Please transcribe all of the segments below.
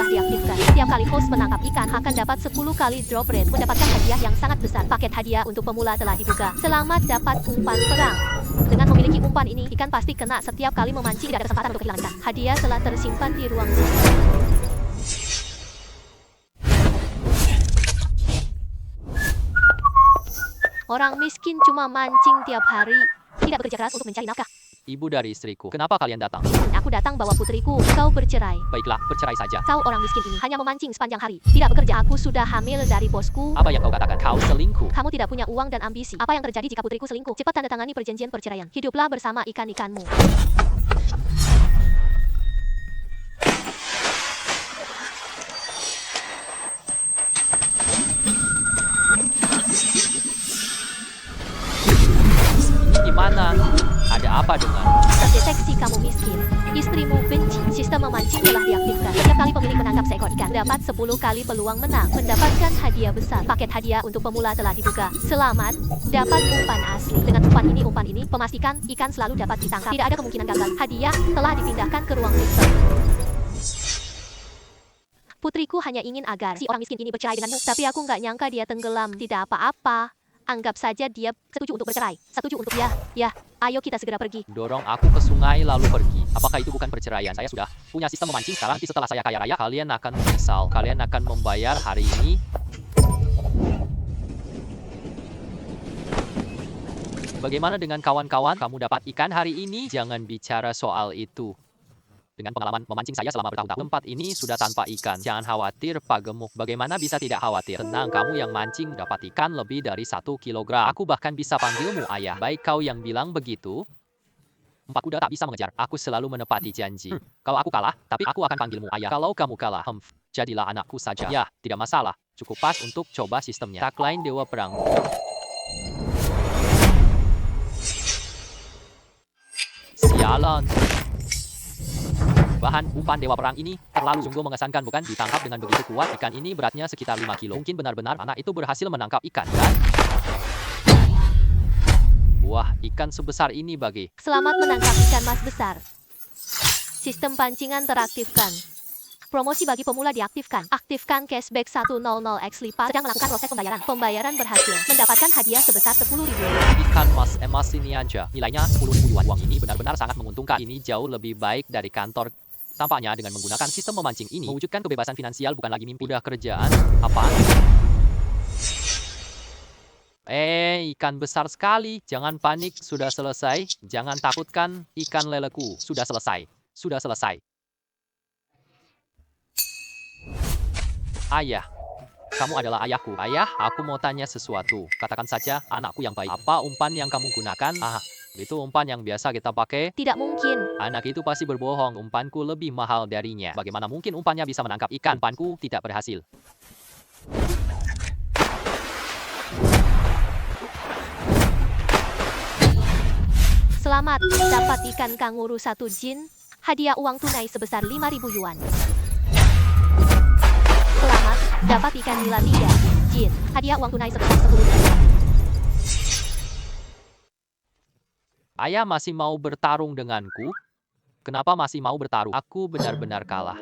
telah diaktifkan. Setiap kali host menangkap ikan akan dapat 10 kali drop rate, mendapatkan hadiah yang sangat besar. Paket hadiah untuk pemula telah dibuka. Selamat dapat umpan perang. Dengan memiliki umpan ini, ikan pasti kena setiap kali memancing, tidak ada kesempatan untuk kehilangan ikan. Hadiah telah tersimpan di ruang sistem. Orang miskin cuma mancing tiap hari, tidak bekerja keras untuk mencari nafkah. Ibu dari istriku, kenapa kalian datang? Aku datang bawa putriku, kau bercerai. Baiklah, bercerai saja. Kau orang miskin ini hanya memancing sepanjang hari, tidak bekerja. Aku sudah hamil dari bosku. Apa yang kau katakan? Kau selingkuh. Kamu tidak punya uang dan ambisi. Apa yang terjadi jika putriku selingkuh? Cepat tanda tangani perjanjian perceraian. Hiduplah bersama ikan-ikanmu. Gimana? Ada apa dengan? Terdeteksi kamu miskin. Istrimu benci. Sistem memancing telah diaktifkan. Setiap kali pemilik menangkap seekor ikan, dapat 10 kali peluang menang. Mendapatkan hadiah besar. Paket hadiah untuk pemula telah dibuka. Selamat dapat umpan asli. Dengan umpan ini, pemastikan ikan selalu dapat ditangkap. Tidak ada kemungkinan gagal. Hadiah telah dipindahkan ke ruang sistem. Putriku hanya ingin agar si orang miskin ini bercerai denganmu, tapi aku nggak nyangka dia tenggelam. Tidak apa-apa. Anggap saja dia setuju untuk bercerai. Setuju untuk ya. Ayo kita segera pergi. Dorong aku ke sungai lalu pergi. Apakah itu bukan perceraian? Saya sudah punya sistem memancing sekarang. Tapi setelah saya kaya raya, kalian akan menyesal. Kalian akan membayar hari ini. Bagaimana dengan kawan-kawan? Kamu dapat ikan hari ini? Jangan bicara soal itu. Dengan pengalaman memancing saya selama bertahun-tahun, tempat ini sudah tanpa ikan. Jangan khawatir, Pak Gemuk. Bagaimana bisa tidak khawatir? Tenang, kamu yang mancing dapat ikan lebih dari 1 kilogram. Aku bahkan bisa panggilmu ayah. Baik kau yang bilang begitu. 4 kuda tak bisa mengejar. Aku selalu menepati janji. Kalau aku kalah, tapi aku akan panggilmu ayah. Kalau kamu kalah, jadilah anakku saja. Ya, tidak masalah. Cukup pas untuk coba sistemnya. Tagline Dewa Perang. Sialan. Bahan umpan Dewa Perang ini terlalu sungguh mengesankan, bukan? Ditangkap dengan begitu kuat, ikan ini beratnya sekitar 5 kilo. Mungkin benar-benar anak itu berhasil menangkap ikan, kan? Wah, ikan sebesar ini bagi. Selamat menangkap ikan mas besar. Sistem pancingan teraktifkan. Promosi bagi pemula diaktifkan. Aktifkan cashback 100x lipat. Sedang melakukan proses pembayaran. Pembayaran berhasil. Mendapatkan hadiah sebesar 10.000. Ikan mas emas ini aja. Nilainya 10.000 yuan. Uang ini benar-benar sangat menguntungkan. Ini jauh lebih baik dari kantor. Tampaknya dengan menggunakan sistem memancing ini, mewujudkan kebebasan finansial bukan lagi mimpi. Udah kerjaan? Apaan? Ikan besar sekali. Jangan panik, sudah selesai. Jangan takutkan, ikan leleku. Sudah selesai. Sudah selesai. Ayah, kamu adalah ayahku. Ayah, aku mau tanya sesuatu. Katakan saja, anakku yang baik. Apa umpan yang kamu gunakan? Itu umpan yang biasa kita pakai? Tidak mungkin. Anak itu pasti berbohong. Umpanku lebih mahal darinya. Bagaimana mungkin umpannya bisa menangkap ikan? Umpanku tidak berhasil. Selamat dapat ikan kanguru 1 jin. Hadiah uang tunai sebesar 5.000 yuan. Selamat dapat ikan nila 3 jin. Hadiah uang tunai sebesar 10.000 yuan. Ayah masih mau bertarung denganku? Kenapa masih mau bertarung? Aku benar-benar kalah.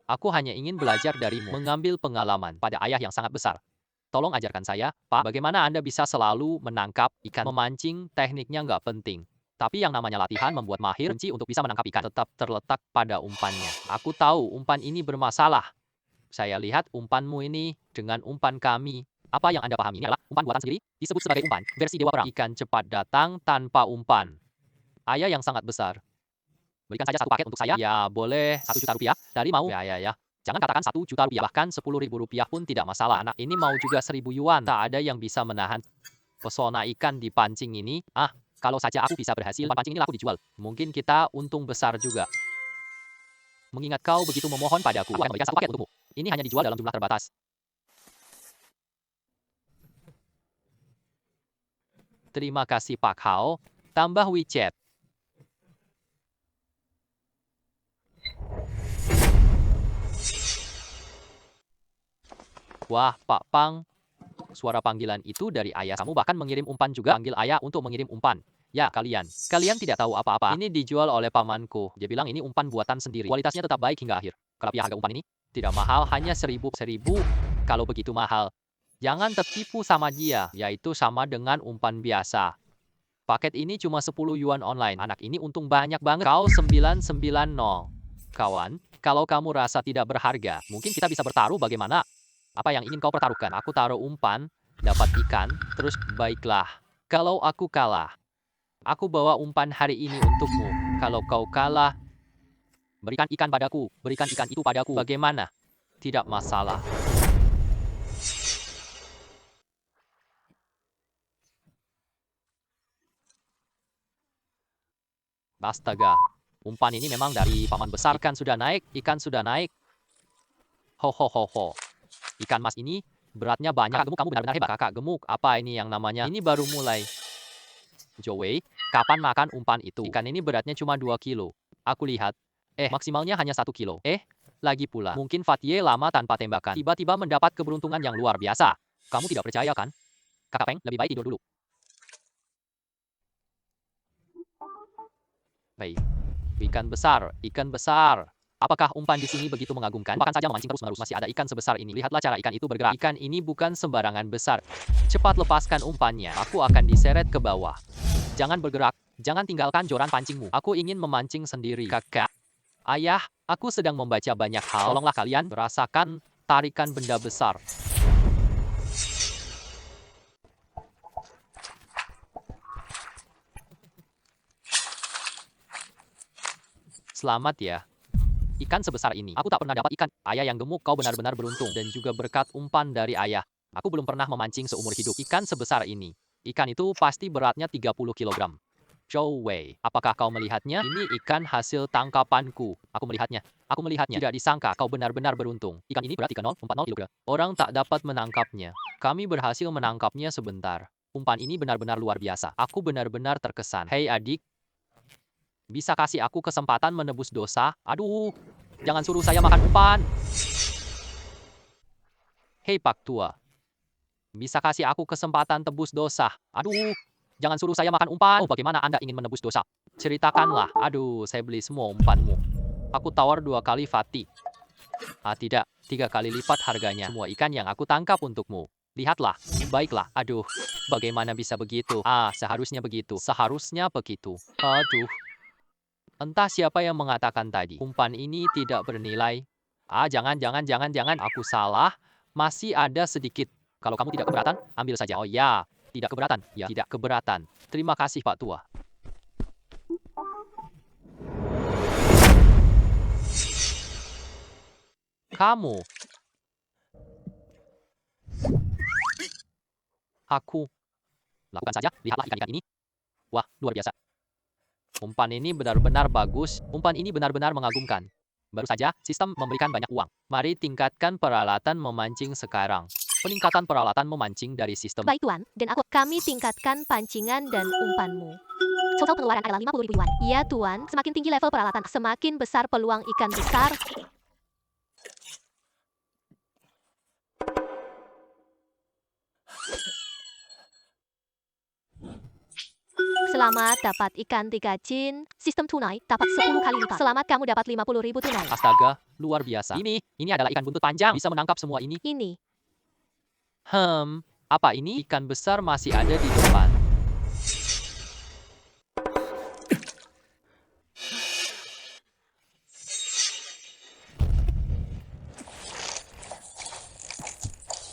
Aku hanya ingin belajar darimu, mengambil pengalaman pada ayah yang sangat besar. Tolong ajarkan saya, Pak, bagaimana Anda bisa selalu menangkap ikan. Memancing tekniknya nggak penting. Tapi yang namanya latihan membuat mahir. Kunci untuk bisa menangkap ikan tetap terletak pada umpannya. Aku tahu umpan ini bermasalah. Saya lihat umpanmu ini dengan umpan kami. Apa yang Anda pahami ini adalah umpan buatan sendiri, disebut sebagai umpan, versi Dewa Perang. Ikan cepat datang tanpa umpan. Ayah yang sangat besar. Berikan saja 1 paket untuk saya. Ya, boleh 1 juta rupiah. Dari mau? Ya. Jangan katakan 1 juta rupiah. Bahkan 10.000 rupiah pun tidak masalah. Anak ini mau juga 1.000 yuan. Tak ada yang bisa menahan pesona ikan di pancing ini. Kalau saja aku bisa berhasil, umpan pancing ini laku dijual. Mungkin kita untung besar juga. Mengingat kau begitu memohon padaku, aku akan memberikan 1 paket untukmu. Ini hanya dijual dalam jumlah terbatas. Terima kasih Pak Hao. Tambah WeChat. Wah, Pak Pang. Suara panggilan itu dari ayah. Kamu bahkan mengirim umpan juga. Panggil ayah untuk mengirim umpan. Ya, kalian tidak tahu apa-apa. Ini dijual oleh pamanku. Dia bilang ini umpan buatan sendiri. Kualitasnya tetap baik hingga akhir. Berapa harga umpan ini? Tidak mahal, hanya 1000. Kalau begitu mahal, jangan tertipu sama dia, yaitu sama dengan umpan biasa. Paket ini cuma 10 yuan online. Anak ini untung banyak banget. Kau 990. Kawan, kalau kamu rasa tidak berharga, mungkin kita bisa bertaruh bagaimana? Apa yang ingin kau pertaruhkan? Aku taruh umpan, dapat ikan, terus baiklah. Kalau aku kalah, aku bawa umpan hari ini untukmu. Kalau kau kalah, berikan ikan padaku. Berikan ikan itu padaku. Bagaimana? Tidak masalah. Astaga, umpan ini memang dari paman besar. Ikan sudah naik, ikan sudah naik. Ho ho ho ho. Ikan mas ini beratnya banyak. Kakak gemuk, kamu benar-benar hebat. Kakak gemuk, apa ini yang namanya? Ini baru mulai. Joey, kapan makan umpan itu? Ikan ini beratnya cuma 2 kilo. Aku lihat. Maksimalnya hanya 1 kilo. Lagi pula. Mungkin Fatye lama tanpa tembakan. Tiba-tiba mendapat keberuntungan yang luar biasa. Kamu tidak percaya kan? Kakak Peng, lebih baik tidur dulu. Baik. Ikan besar, ikan besar. Apakah umpan di sini begitu mengagumkan? Makan saja memancing terus-menerus. Masih ada ikan sebesar ini. Lihatlah cara ikan itu bergerak. Ikan ini bukan sembarangan besar. Cepat lepaskan umpannya. Aku akan diseret ke bawah. Jangan bergerak. Jangan tinggalkan joran pancingmu. Aku ingin memancing sendiri. Kakak. Ayah, aku sedang membaca banyak hal. Tolonglah kalian merasakan tarikan benda besar. Selamat ya. Ikan sebesar ini. Aku tak pernah dapat ikan. Ayah yang gemuk, kau benar-benar beruntung. Dan juga berkat umpan dari ayah. Aku belum pernah memancing seumur hidup. Ikan sebesar ini. Ikan itu pasti beratnya 30 kilogram. Zhou Wei, apakah kau melihatnya? Ini ikan hasil tangkapanku. Aku melihatnya. Aku melihatnya. Tidak disangka kau benar-benar beruntung. Ikan ini berat 3040 kilogram. Orang tak dapat menangkapnya. Kami berhasil menangkapnya sebentar. Umpan ini benar-benar luar biasa. Aku benar-benar terkesan. Hei adik, bisa kasih aku kesempatan menebus dosa? Aduh, jangan suruh saya makan umpan. Hei Pak Tua, bisa kasih aku kesempatan tebus dosa? Aduh, jangan suruh saya makan umpan. Oh, bagaimana Anda ingin menebus dosa? Ceritakanlah. Aduh, saya beli semua umpanmu. Aku tawar 2 kali Fatih. Tidak, 3 kali lipat harganya. Semua ikan yang aku tangkap untukmu. Lihatlah, baiklah. Aduh, bagaimana bisa begitu? Seharusnya begitu. Seharusnya begitu. Aduh. Entah siapa yang mengatakan tadi, umpan ini tidak bernilai. Jangan. Aku salah. Masih ada sedikit. Kalau kamu tidak keberatan, ambil saja. Oh ya, tidak keberatan. Ya, tidak keberatan. Terima kasih Pak Tua. Kamu. Aku. Lakukan saja. Lihatlah ikan-ikan ini. Wah, luar biasa. Umpan ini benar-benar bagus. Umpan ini benar-benar mengagumkan. Baru saja, sistem memberikan banyak uang. Mari tingkatkan peralatan memancing sekarang. Peningkatan peralatan memancing dari sistem. Baik Tuan, dan kami tingkatkan pancingan dan umpanmu. Total pengeluaran adalah 50.000 yuan. Iya Tuan, semakin tinggi level peralatan, semakin besar peluang ikan besar. Selamat dapat ikan 3 jin. Sistem tunai, dapat 10 kali lipat. Selamat kamu dapat 50.000 tunai. Astaga, luar biasa. Ini adalah ikan buntut panjang. Bisa menangkap semua ini. Ini. Apa ini? Ikan besar masih ada di depan.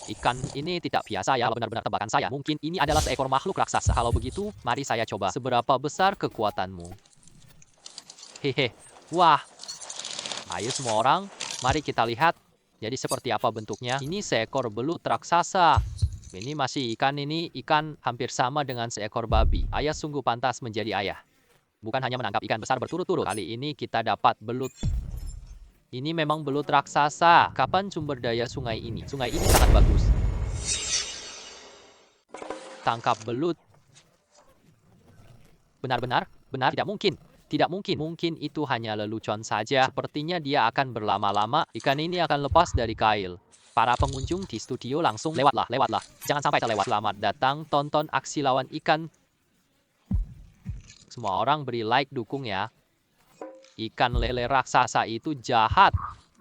Ikan ini tidak biasa ya, benar-benar tebakan saya. Mungkin ini adalah seekor makhluk raksasa. Kalau begitu, mari saya coba. Seberapa besar kekuatanmu? Hehe, wah. Ayo semua orang, mari kita lihat. Jadi seperti apa bentuknya? Ini seekor belut raksasa. Ini masih ikan, ini ikan hampir sama dengan seekor babi. Ayah sungguh pantas menjadi ayah. Bukan hanya menangkap ikan besar berturut-turut. Kali ini kita dapat belut. Ini memang belut raksasa. Kapan sumber daya sungai ini? Sungai ini sangat bagus. Tangkap belut. Benar-benar? Benar? Tidak mungkin. Tidak mungkin. Mungkin itu hanya lelucon saja. Sepertinya dia akan berlama-lama. Ikan ini akan lepas dari kail. Para pengunjung di studio langsung lewatlah. Jangan sampai terlewat. Selamat datang tonton aksi lawan ikan. Semua orang beri like, dukung ya. Ikan lele raksasa itu jahat.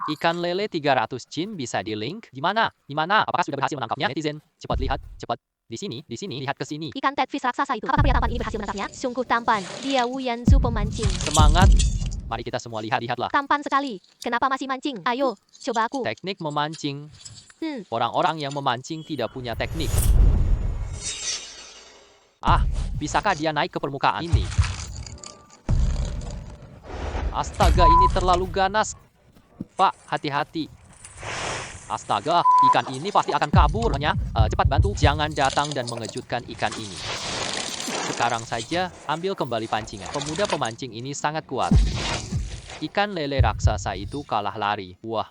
Ikan lele 300 jin bisa di link. Gimana? Gimana? Apakah sudah berhasil menangkapnya, netizen? Cepat lihat, cepat. Di sini, lihat ke sini. Ikan tetfish raksasa itu. Apakah pria tampan ini berhasil menangkapnya? Sungguh tampan. Dia Wu Yanzu pemancing. Semangat. Mari kita semua lihatlah. Tampan sekali. Kenapa masih mancing? Ayo, coba aku. Teknik memancing. Hmm. Orang-orang yang memancing tidak punya teknik. Bisakah dia naik ke permukaan ini? Astaga, ini terlalu ganas. Pak, hati-hati. Astaga, ikan ini pasti akan kabur. Cepat bantu, jangan datang dan mengejutkan ikan ini. Sekarang saja, ambil kembali pancingan. Pemuda pemancing ini sangat kuat. Ikan lele raksasa itu kalah lari. Wah.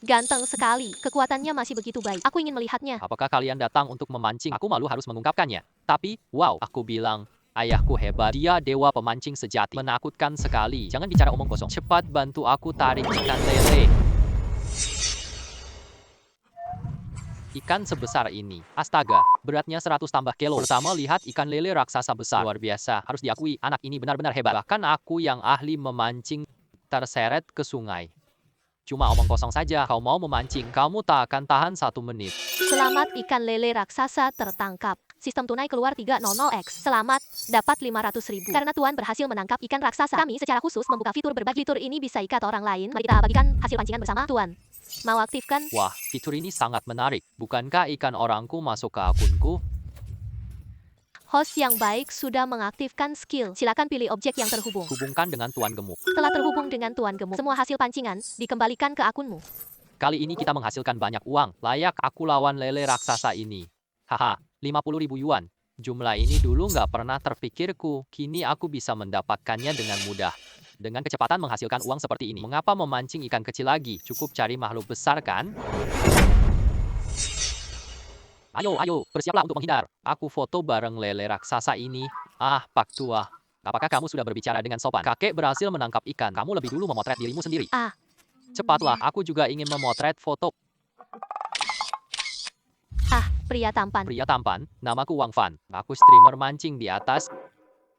Ganteng sekali. Kekuatannya masih begitu baik. Aku ingin melihatnya. Apakah kalian datang untuk memancing? Aku malu harus mengungkapkannya. Tapi, wow, aku bilang, ayahku hebat. Dia dewa pemancing sejati. Menakutkan sekali. Jangan bicara omong kosong. Cepat bantu aku tarik ikan lele. Ikan sebesar ini. Astaga, beratnya 100 tambah kilo. Pertama lihat ikan lele raksasa besar. Luar biasa. Harus diakui, anak ini benar-benar hebat. Bahkan aku yang ahli memancing terseret ke sungai. Cuma omong kosong saja. Kau mau memancing, kamu tak akan tahan 1 menit. Selamat, ikan lele raksasa tertangkap. Sistem tunai keluar 300X. Selamat, dapat 500.000. Karena Tuan berhasil menangkap ikan raksasa, kami secara khusus membuka fitur berbagi. Fitur ini bisa ikat orang lain. Mari kita bagikan hasil pancingan bersama. Tuan, mau aktifkan? Wah, fitur ini sangat menarik. Bukankah ikan orangku masuk ke akunku? Host yang baik sudah mengaktifkan skill. Silakan pilih objek yang terhubung. Hubungkan dengan Tuan Gemuk. Setelah terhubung dengan Tuan Gemuk, semua hasil pancingan dikembalikan ke akunmu. Kali ini kita menghasilkan banyak uang. Layak aku lawan lele raksasa ini. Haha, 50.000 yuan. Jumlah ini dulu nggak pernah terpikirku. Kini aku bisa mendapatkannya dengan mudah. Dengan kecepatan menghasilkan uang seperti ini. Mengapa memancing ikan kecil lagi? Cukup cari makhluk besar kan? Ayo, bersiaplah untuk menghindar. Aku foto bareng lele raksasa ini. Pak tua. Apakah kamu sudah berbicara dengan sopan? Kakek berhasil menangkap ikan. Kamu lebih dulu memotret dirimu sendiri. Cepatlah, aku juga ingin memotret foto. Pria tampan. Pria tampan, namaku Wang Fan. Aku streamer mancing di atas.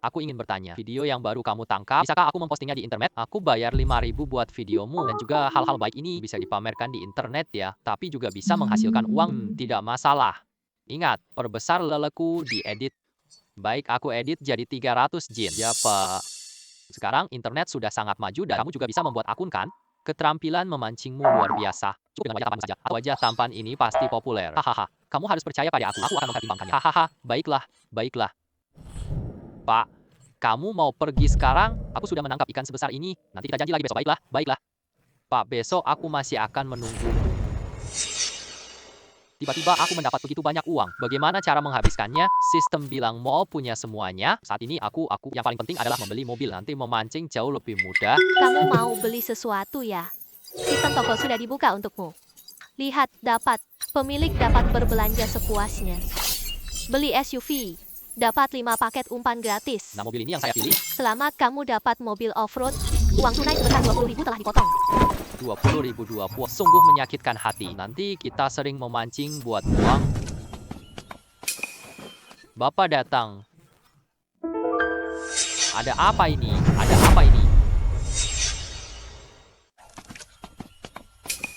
Aku ingin bertanya, video yang baru kamu tangkap, bisakah aku mempostingnya di internet? Aku bayar 5.000 buat videomu, dan juga hal-hal baik ini bisa dipamerkan di internet ya. Tapi juga bisa menghasilkan uang, tidak masalah. Ingat, perbesar leleku diedit. Baik, aku edit jadi 300 jin. Ya, Pak. Sekarang internet sudah sangat maju dan kamu juga bisa membuat akun kan? Keterampilan memancingmu luar biasa. Cukup dengan wajah tampan saja. Wajah tampan ini pasti populer. Hahaha. Kamu harus percaya pada aku. Aku akan mempertimbangkannya. Hahaha. Baiklah. Pak, kamu mau pergi sekarang? Aku sudah menangkap ikan sebesar ini. Nanti kita janji lagi besok. Baiklah. Pak, besok aku masih akan menunggumu. Tiba-tiba aku mendapat begitu banyak uang. Bagaimana cara menghabiskannya? Sistem bilang mau punya semuanya. Saat ini aku yang paling penting adalah membeli mobil. Nanti memancing jauh lebih mudah. Kamu mau beli sesuatu ya? Sistem toko sudah dibuka untukmu. Lihat, dapat. Pemilik dapat berbelanja sepuasnya. Beli SUV. Dapat 5 paket umpan gratis. Nah, mobil ini yang saya pilih. Selamat, kamu dapat mobil off-road. Uang tunai sebesar 20.000 telah dipotong. 20.000 sungguh menyakitkan hati. Nanti kita sering memancing buat uang. Bapak datang. Ada apa ini?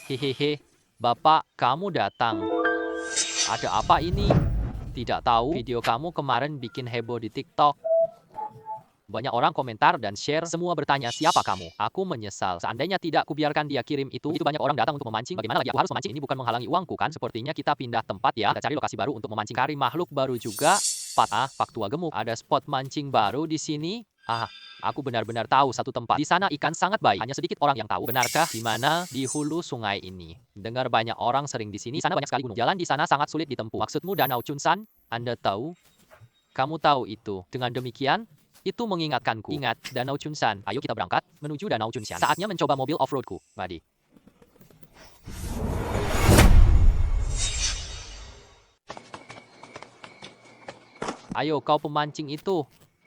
Hehehe, Bapak, kamu datang. Ada apa ini? Tidak tahu, video kamu kemarin bikin heboh di TikTok. Banyak orang komentar dan share, semua bertanya siapa kamu. Aku menyesal. Seandainya tidak kubiarkan dia kirim itu banyak orang datang untuk memancing. Bagaimana lagi aku harus memancing? Ini bukan menghalangi uangku kan? Sepertinya kita pindah tempat ya. Kita cari lokasi baru untuk memancing. Cari makhluk baru juga. Pak tua gemuk. Ada spot mancing baru di sini. Aku benar-benar tahu satu tempat. Di sana ikan sangat baik. Hanya sedikit orang yang tahu. Benarkah? Di mana? Di hulu sungai ini. Dengar banyak orang sering di sini. Di sana banyak sekali gunung. Jalan di sana sangat sulit ditempuh. Maksudmu Danau Chunsan? Anda tahu? Kamu tahu itu. Dengan demikian, itu mengingatkanku. Ingat, Danau Chunsan. Ayo kita berangkat menuju Danau Chunsan. Saatnya mencoba mobil off-roadku. Mari. Ayo kau pemancing itu.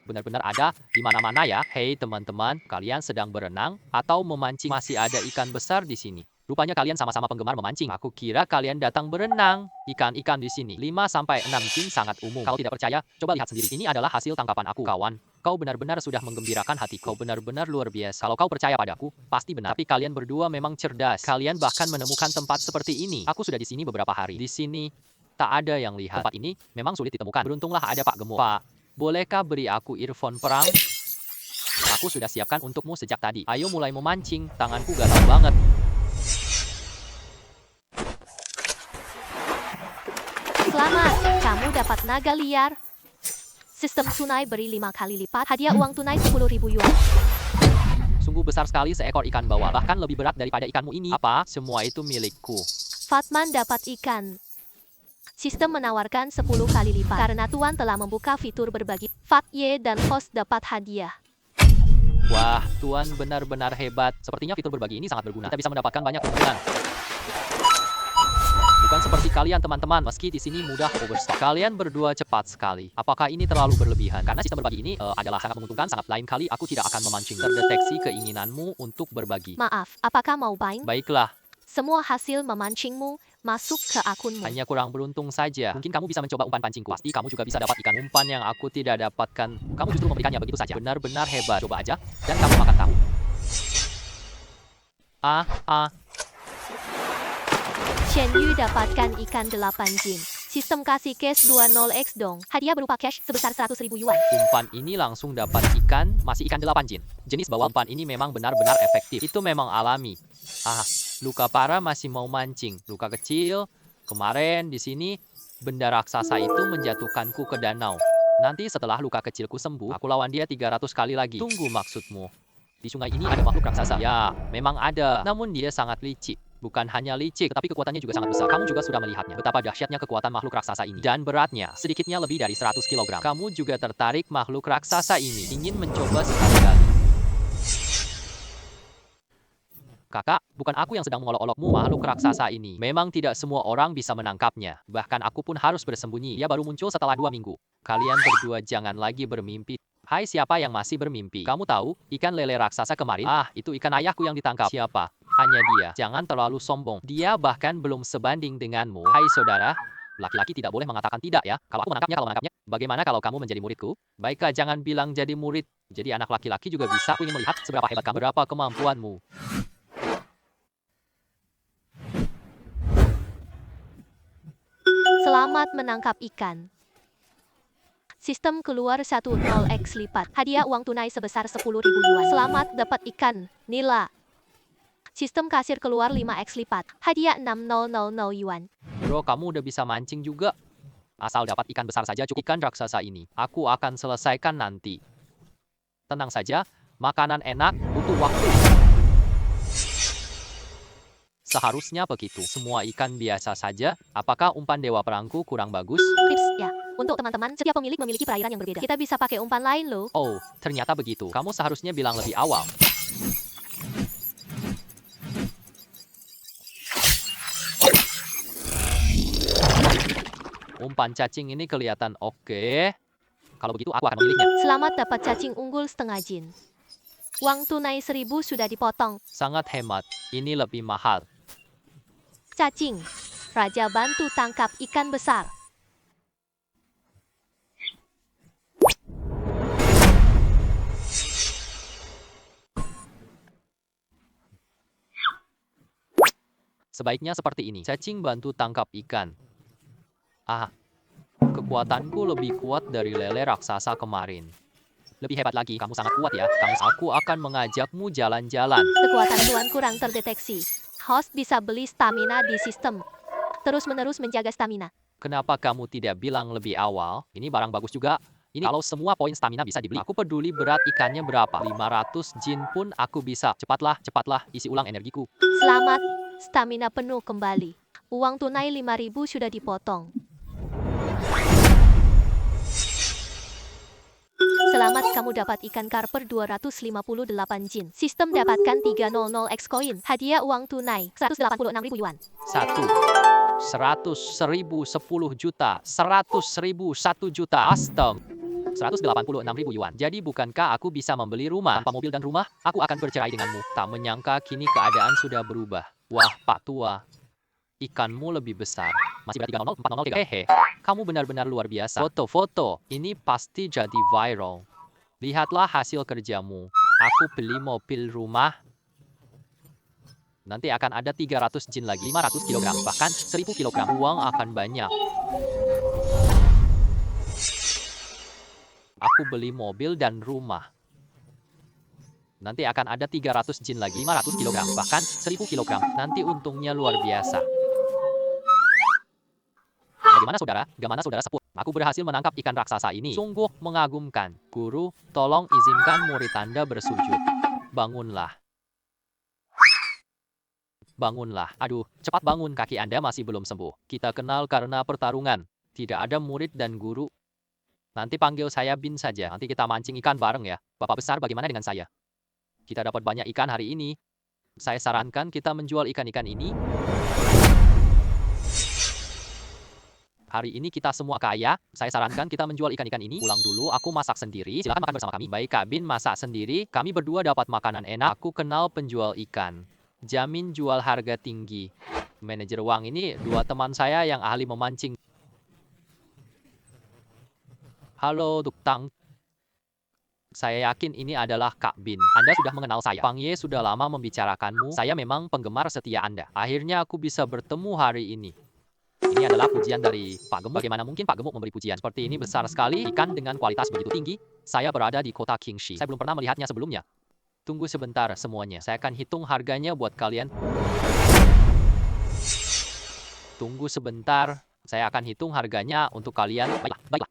Benar-benar ada di mana-mana ya. Hei teman-teman, kalian sedang berenang atau memancing? Masih ada ikan besar di sini. Rupanya kalian sama-sama penggemar memancing. Aku kira kalian datang berenang. Ikan-ikan di sini 5-6 jin sangat umum. Kalau tidak percaya, coba lihat sendiri. Ini adalah hasil tangkapan aku, kawan. Kau benar-benar sudah menggembirakan hatiku. Kau benar-benar luar biasa. Kalau kau percaya padaku, pasti benar. Tapi kalian berdua memang cerdas. Kalian bahkan menemukan tempat seperti ini. Aku sudah di sini beberapa hari. Di sini tak ada yang lihat. Tempat ini memang sulit ditemukan. Beruntunglah ada Pak Gemuk. Pak, bolehkah beri aku earphone perang? Aku sudah siapkan untukmu sejak tadi. Ayo mulai memancing. Tanganku gatal banget. Selamat, kamu dapat naga liar. Sistem tunai beri 5 kali lipat. Hadiah uang tunai 10.000 yuan. Sungguh besar sekali seekor ikan bawal. Bahkan lebih berat daripada ikanmu ini. Apa? Semua itu milikku. Fatman dapat ikan. Sistem menawarkan 10 kali lipat. Karena Tuan telah membuka fitur berbagi. Fat Ye dan host dapat hadiah. Wah, Tuan benar-benar hebat. Sepertinya fitur berbagi ini sangat berguna. Kita bisa mendapatkan banyak keuntungan. Bukan seperti kalian teman-teman, meski di sini mudah overstock. Kalian berdua cepat sekali. Apakah ini terlalu berlebihan? Karena sistem berbagi ini adalah sangat menguntungkan, sangat lain kali aku tidak akan memancing. Terdeteksi keinginanmu untuk berbagi. Maaf, apakah mau buying? Baiklah, Semua hasil memancingmu masuk ke akunmu. hanya kurang beruntung saja. Mungkin kamu bisa mencoba umpan pancingku. Pasti kamu juga bisa dapat ikan umpan yang aku tidak dapatkan. Kamu justru memberikannya begitu saja. Benar-benar hebat. Coba aja, dan kamu akan tahu. Shen Yu dapatkan ikan 8 jin. Sistem kasih cash 20x dong. Hadiah berupa cash sebesar 100.000 yuan. Umpan ini langsung dapat ikan, masih ikan 8 jin. Jenis bawal umpan ini memang benar-benar efektif. Itu memang alami. Luka parah masih mau mancing. Luka kecil, kemarin di sini benda raksasa itu menjatuhkanku ke danau. Nanti setelah luka kecilku sembuh, aku lawan dia 300 kali lagi. Tunggu maksudmu. Di sungai ini ada makhluk raksasa. Ya, memang ada. Namun dia sangat licik. Bukan hanya licik, tetapi kekuatannya juga sangat besar. Kamu juga sudah melihatnya. Betapa dahsyatnya kekuatan makhluk raksasa ini. Dan beratnya, sedikitnya lebih dari 100 kg. Kamu juga tertarik makhluk raksasa ini. Ingin mencoba sekali-kali. Kakak, bukan aku yang sedang mengolok-olokmu. Makhluk raksasa ini memang tidak semua orang bisa menangkapnya. Bahkan aku pun harus bersembunyi. Dia baru muncul setelah 2 minggu. Kalian berdua jangan lagi bermimpi. Hai, siapa yang masih bermimpi? Kamu tahu, ikan lele raksasa kemarin? Itu ikan ayahku yang ditangkap. Siapa? Hanya dia. Jangan terlalu sombong. Dia bahkan belum sebanding denganmu. Hai saudara, laki-laki tidak boleh mengatakan tidak ya. Kalau aku menangkapnya, bagaimana kalau kamu menjadi muridku? Baiklah, jangan bilang jadi murid. Jadi anak laki-laki juga bisa. Aku ingin melihat seberapa hebat kamu, berapa kemampuanmu. Selamat menangkap ikan. Sistem keluar 10x lipat. Hadiah uang tunai sebesar 10.000 yuan. Selamat dapat ikan nila. Sistem kasir keluar 5x lipat. Hadiah 6.000 yuan. Bro, kamu udah bisa mancing juga. Asal dapat ikan besar saja cukup. Ikan raksasa ini, aku akan selesaikan nanti. Tenang saja, makanan enak, butuh waktu. Seharusnya begitu. Semua ikan biasa saja. Apakah umpan dewa perangku kurang bagus? Tips ya, untuk teman-teman, setiap pemilik memiliki perairan yang berbeda. Kita bisa pakai umpan lain loh. Oh, ternyata begitu. Kamu seharusnya bilang lebih awal. Umpan cacing ini kelihatan oke. Kalau begitu aku akan memilihnya. Selamat dapat cacing unggul setengah jin. Uang tunai 1.000 sudah dipotong. Sangat hemat. Ini lebih mahal. Cacing. Raja bantu tangkap ikan besar. Sebaiknya seperti ini. Cacing bantu tangkap ikan. Kekuatanku lebih kuat dari lele raksasa kemarin. Lebih hebat lagi, kamu sangat kuat ya. Aku akan mengajakmu jalan-jalan. Kekuatan Tuan kurang terdeteksi. Host bisa beli stamina di sistem. Terus-menerus menjaga stamina. Kenapa kamu tidak bilang lebih awal? Ini barang bagus juga. Ini kalau semua poin stamina bisa dibeli. Aku peduli berat ikannya berapa. 500 jin pun aku bisa. Cepatlah, isi ulang energiku. Selamat, stamina penuh kembali. Uang tunai 5.000 sudah dipotong. Selamat, kamu dapat ikan karper 258 jin. Sistem dapatkan 300x koin. Hadiah uang tunai 186.000 yuan. 100.000 10 juta, 100.000 1 juta. 186.000 yuan. Jadi bukankah aku bisa membeli rumah? Tanpa mobil dan rumah, aku akan bercerai denganmu. Tak menyangka kini keadaan sudah berubah. Wah, Pak Tua. Ikanmu lebih besar. Masih berat 300, 403. Hehe, kamu benar-benar luar biasa. Foto-foto, ini pasti jadi viral. Lihatlah hasil kerjamu. Aku beli mobil rumah. Nanti akan ada 300 jin lagi, 500 kilogram, bahkan 1000 kilogram. Uang akan banyak. Aku beli mobil dan rumah. Nanti akan ada 300 jin lagi, 500 kilogram, bahkan 1000 kilogram. Nanti untungnya luar biasa. Bagaimana saudara? Bagaimana saudara seput? Aku berhasil menangkap ikan raksasa ini. Sungguh mengagumkan. Guru, tolong izinkan murid Anda bersujud. Bangunlah. Bangunlah. Aduh, cepat bangun, kaki Anda masih belum sembuh. Kita kenal karena pertarungan. Tidak ada murid dan guru. Nanti panggil saya Bin saja. Nanti kita mancing ikan bareng ya. Bapak besar, bagaimana dengan saya? Kita dapat banyak ikan hari ini. Saya sarankan kita menjual ikan-ikan ini. Hari ini kita semua kaya. Saya sarankan kita menjual ikan-ikan ini. Pulang dulu, aku masak sendiri. Silakan makan bersama kami. Baik, Kak Bin masak sendiri. Kami berdua dapat makanan enak. Aku kenal penjual ikan. Jamin jual harga tinggi. Manajer uang ini dua teman saya yang ahli memancing. Halo, Duktang. Saya yakin ini adalah Kak Bin. Anda sudah mengenal saya. Pang Ye sudah lama membicarakanmu. Saya memang penggemar setia Anda. Akhirnya aku bisa bertemu hari ini. Ini adalah pujian dari Pak Gemuk. Bagaimana mungkin Pak Gemuk memberi pujian seperti ini? Besar sekali, ikan dengan kualitas begitu tinggi. Saya berada di kota Qingxi. Saya belum pernah melihatnya sebelumnya. Tunggu sebentar semuanya. Saya akan hitung harganya buat kalian. Tunggu sebentar. Saya akan hitung harganya untuk kalian. Baiklah.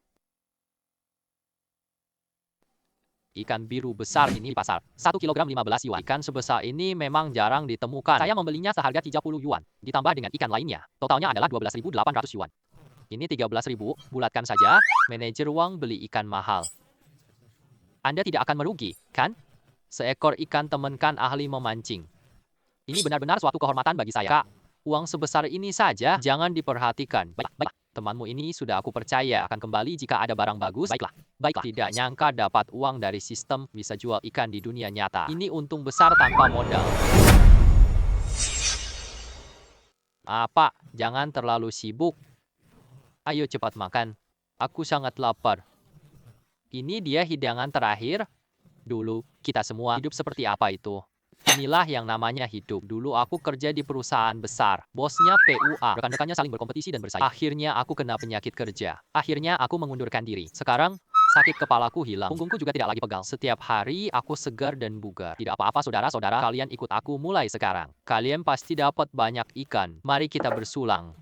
Ikan biru besar ini di pasar. 1 kilogram 15 yuan. Ikan sebesar ini memang jarang ditemukan. Saya membelinya seharga 30 yuan. Ditambah dengan ikan lainnya. Totalnya adalah 12.800 yuan. Ini 13.000. Bulatkan saja. Manajer uang beli ikan mahal. Anda tidak akan merugi, kan? Seekor ikan temankan ahli memancing. Ini benar-benar suatu kehormatan bagi saya. Kak, uang sebesar ini saja jangan diperhatikan. Baiklah. Temanmu ini sudah aku percaya akan kembali jika ada barang bagus. Baiklah. Tidak nyangka dapat uang dari sistem bisa jual ikan di dunia nyata. Ini untung besar tanpa modal. Apa? Jangan terlalu sibuk. Ayo cepat makan. Aku sangat lapar. Ini dia hidangan terakhir. Dulu, kita semua hidup seperti apa itu? Inilah yang namanya hidup. Dulu aku kerja di perusahaan besar. Bosnya PUA. Rekan-rekannya saling berkompetisi dan bersaing. Akhirnya aku kena penyakit kerja. Akhirnya aku mengundurkan diri. Sekarang, sakit kepalaku hilang. Punggungku juga tidak lagi pegal. Setiap hari aku segar dan bugar. Tidak apa-apa saudara-saudara, kalian ikut aku mulai sekarang. Kalian pasti dapat banyak ikan. Mari kita bersulang.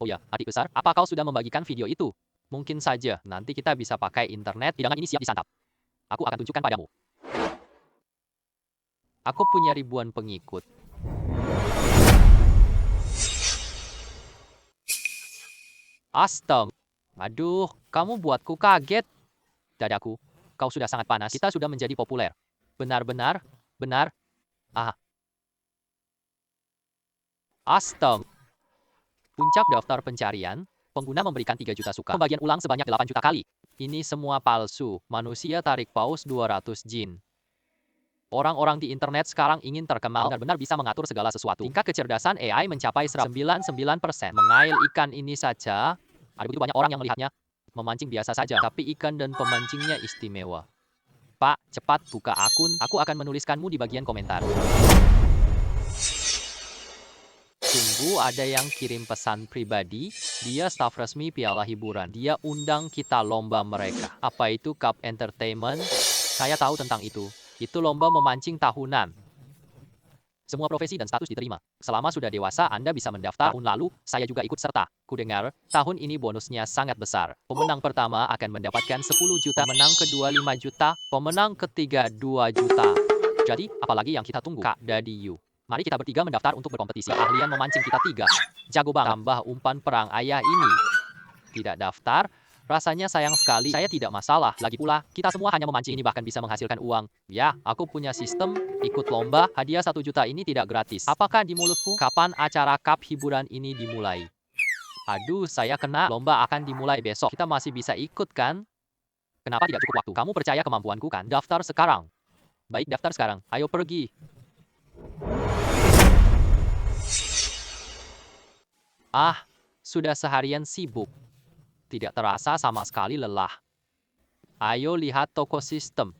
Oh ya, adik besar, apa kau sudah membagikan video itu? Mungkin saja, nanti kita bisa pakai internet. Hidangan ini siap disantap. Aku akan tunjukkan padamu. Aku punya ribuan pengikut. Astaga. Aduh, kamu buatku kaget. Dadaku, kau sudah sangat panas. Kita sudah menjadi populer. Benar-benar, benar. Astaga. Puncak daftar pencarian, pengguna memberikan 3 juta suka. Pembagian ulang sebanyak 8 juta kali. Ini semua palsu. Manusia tarik paus 200 jin. Orang-orang di internet sekarang ingin terkenal, benar-benar bisa mengatur segala sesuatu. Tingkat kecerdasan AI mencapai 99%. Mengail ikan ini saja, ada begitu banyak orang yang melihatnya. Memancing biasa saja, tapi ikan dan pemancingnya istimewa. Pak, cepat buka akun. Aku akan menuliskanmu di bagian komentar. Tunggu, ada yang kirim pesan pribadi. Dia staf resmi Piala Hiburan. Dia undang kita lomba mereka. Apa itu Cup Entertainment? Saya tahu tentang itu. Itu lomba memancing tahunan. Semua profesi dan status diterima. Selama sudah dewasa, Anda bisa mendaftar. Tahun lalu, saya juga ikut serta. Kudengar, tahun ini bonusnya sangat besar. Pemenang pertama akan mendapatkan 10 juta. Pemenang kedua 5 juta. Pemenang ketiga 2 juta. Jadi, apalagi yang kita tunggu? Kak Daddy Yu. Mari kita bertiga mendaftar untuk berkompetisi. Ahlian memancing kita 3. Jago banget. Tambah umpan perang ayah ini. Tidak daftar? Rasanya sayang sekali. Saya tidak masalah. Lagi pula, kita semua hanya memancing ini bahkan bisa menghasilkan uang. Ya, aku punya sistem. Ikut lomba. Hadiah 1 juta ini tidak gratis. Apakah di mulutku? Kapan acara cup hiburan ini dimulai? Aduh, saya kena. Lomba akan dimulai besok. Kita masih bisa ikut kan? Kenapa tidak cukup waktu? Kamu percaya kemampuanku kan? Daftar sekarang. Baik, daftar sekarang. Ayo pergi. Sudah seharian sibuk. Tidak terasa sama sekali lelah. Ayo lihat toko sistem.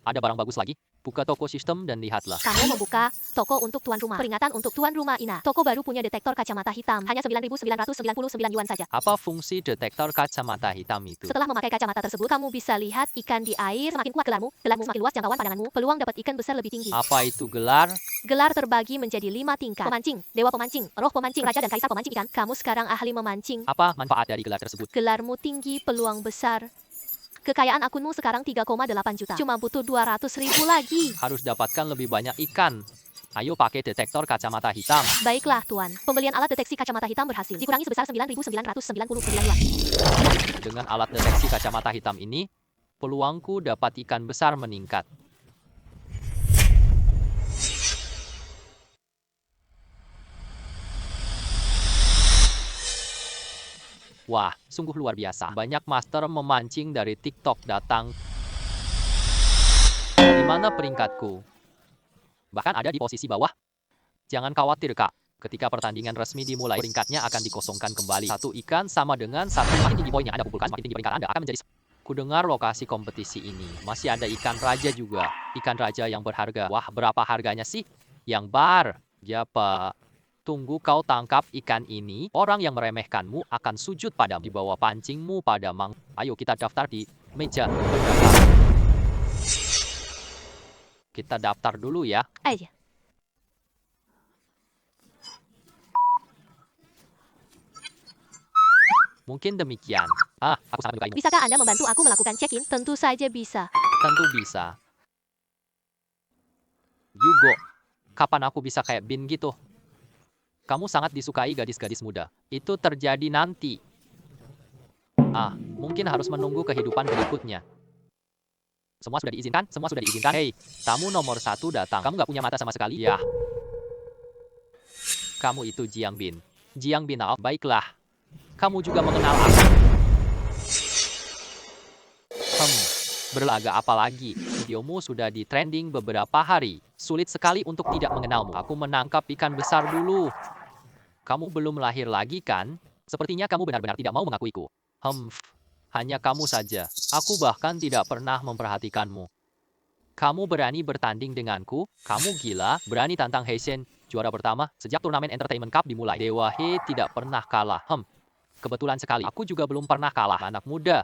Ada barang bagus lagi? Buka toko sistem dan lihatlah. Kamu membuka toko untuk tuan rumah. Peringatan untuk tuan rumah Ina. Toko baru punya detektor kacamata hitam. Hanya 9.999 yuan saja. Apa fungsi detektor kacamata hitam itu? Setelah memakai kacamata tersebut, kamu bisa lihat ikan di air. Semakin kuat gelarmu semakin luas jangkauan pandanganmu. Peluang dapat ikan besar lebih tinggi. Apa itu gelar? Gelar terbagi menjadi 5 tingkat. Pemancing, dewa pemancing, roh pemancing, raja dan kaisar pemancing ikan. Kamu sekarang ahli memancing. Apa manfaat dari gelar tersebut? Gelarmu tinggi, peluang besar. Kekayaan akunmu sekarang 3,8 juta. Cuma butuh 200.000 lagi. Harus dapatkan lebih banyak ikan. Ayo pakai detektor kacamata hitam. Baiklah, Tuan. Pembelian alat deteksi kacamata hitam berhasil. Dikurangi sebesar 9.999 yuan. Dengan alat deteksi kacamata hitam ini, peluangku dapat ikan besar meningkat. Wah, sungguh luar biasa. Banyak master memancing dari TikTok datang. Di mana peringkatku? Bahkan ada di posisi bawah. Jangan khawatir, Kak. Ketika pertandingan resmi dimulai, peringkatnya akan dikosongkan kembali. Satu ikan sama dengan satu. Semakin tinggi poinnya Anda kumpulkan, semakin tinggi peringkat Anda akan menjadi. Kudengar lokasi kompetisi ini. Masih ada ikan raja juga. Ikan raja yang berharga. Wah, berapa harganya sih? Yang bar. Ya, Pak. Tunggu kau tangkap ikan ini, orang yang meremehkanmu akan sujud padamu. Di bawah pancingmu pada mang. Ayo kita daftar di meja pendaftar. Kita daftar dulu ya. Aja. Mungkin demikian. Aku sangat menyukai. Bisakah Anda membantu aku melakukan check-in? Tentu saja bisa. Tentu bisa. Yugo, kapan aku bisa kayak Bin gitu? Kamu sangat disukai gadis-gadis muda. Itu terjadi nanti. Mungkin harus menunggu kehidupan berikutnya. Semua sudah diizinkan? Semua sudah diizinkan? Hei, tamu nomor 1 datang. Kamu nggak punya mata sama sekali? Ya. Kamu itu Jiang Bin. Jiang Bin, baiklah. Kamu juga mengenal aku. Berlaga apa lagi? Videomu sudah di trending beberapa hari. Sulit sekali untuk tidak mengenalmu. Aku menangkap ikan besar dulu. Kamu belum lahir lagi kan? Sepertinya kamu benar-benar tidak mau mengakuiku. Hanya kamu saja. Aku bahkan tidak pernah memperhatikanmu. Kamu berani bertanding denganku? Kamu gila? Berani tantang Heishen, juara pertama sejak turnamen Entertainment Cup dimulai. Dewa He tidak pernah kalah. Kebetulan sekali. Aku juga belum pernah kalah. Anak muda.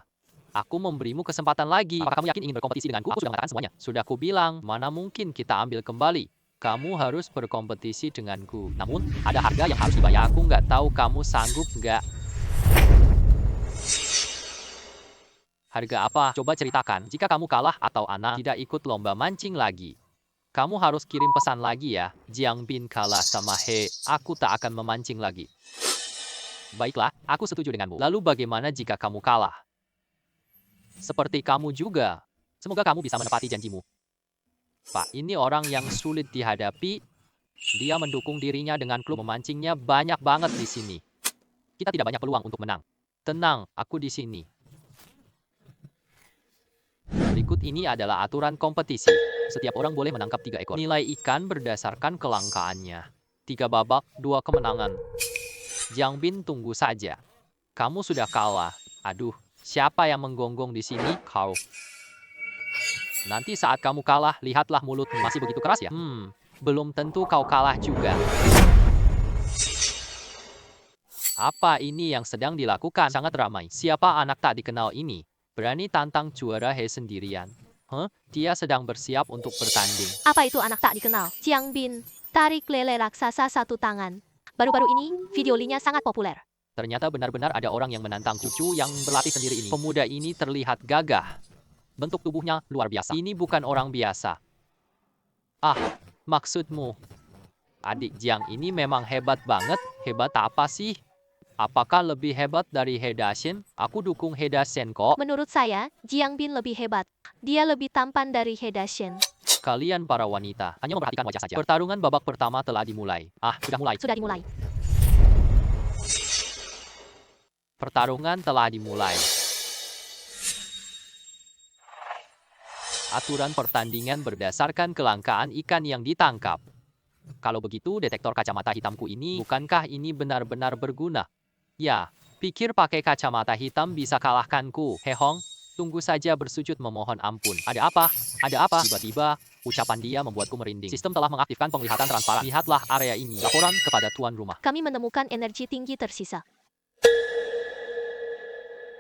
Aku memberimu kesempatan lagi. Apakah kamu yakin ingin berkompetisi denganku? Aku sudah mengatakan semuanya. Sudah kubilang, mana mungkin kita ambil kembali. Kamu harus berkompetisi denganku. Namun, ada harga yang harus dibayar. Aku nggak tahu kamu sanggup nggak. Harga apa? Coba ceritakan. Jika kamu kalah atau Ana tidak ikut lomba mancing lagi. Kamu harus kirim pesan lagi ya. Jiang Bin kalah sama He. Aku tak akan memancing lagi. Baiklah, aku setuju denganmu. Lalu bagaimana jika kamu kalah? Seperti kamu juga. Semoga kamu bisa menepati janjimu. Pak, ini orang yang sulit dihadapi. Dia mendukung dirinya dengan klub memancingnya banyak banget di sini. Kita tidak banyak peluang untuk menang. Tenang, aku di sini. Berikut ini adalah aturan kompetisi. Setiap orang boleh menangkap 3 ekor. Nilai ikan berdasarkan kelangkaannya. 3 babak, 2 kemenangan. Jiang Bin, tunggu saja. Kamu sudah kalah. Aduh, siapa yang menggonggong di sini? Kau. Nanti saat kamu kalah, lihatlah mulutmu. Masih begitu keras ya? Belum tentu kau kalah juga. Apa ini yang sedang dilakukan? Sangat ramai. Siapa anak tak dikenal ini? Berani tantang juara He sendirian. Dia sedang bersiap untuk bertanding. Apa itu anak tak dikenal? Jiang Bin, tarik lele raksasa 1 tangan. Baru-baru ini, video Li-nya sangat populer. Ternyata benar-benar ada orang yang menantang cucu yang berlatih sendiri ini. Pemuda ini terlihat gagah. Bentuk tubuhnya luar biasa. Ini bukan orang biasa. Maksudmu? Adik Jiang ini memang hebat banget. Hebat apa sih? Apakah lebih hebat dari He Dashen? Aku dukung He Dashen kok. Menurut saya, Jiang Bin lebih hebat. Dia lebih tampan dari He Dashen. Kalian para wanita, hanya memperhatikan wajah saja. Pertarungan babak pertama telah dimulai. Sudah mulai. Sudah dimulai. Pertarungan telah dimulai. Aturan pertandingan berdasarkan kelangkaan ikan yang ditangkap. Kalau begitu, detektor kacamata hitamku ini, bukankah ini benar-benar berguna? Ya, Pikir pakai kacamata hitam bisa kalahkanku, Hehong? Tunggu saja bersujud memohon ampun. Ada apa? Ada apa? Tiba-tiba, ucapan dia membuatku merinding. Sistem telah mengaktifkan penglihatan transparan. Lihatlah area ini. Laporan kepada tuan rumah. Kami menemukan energi tinggi tersisa.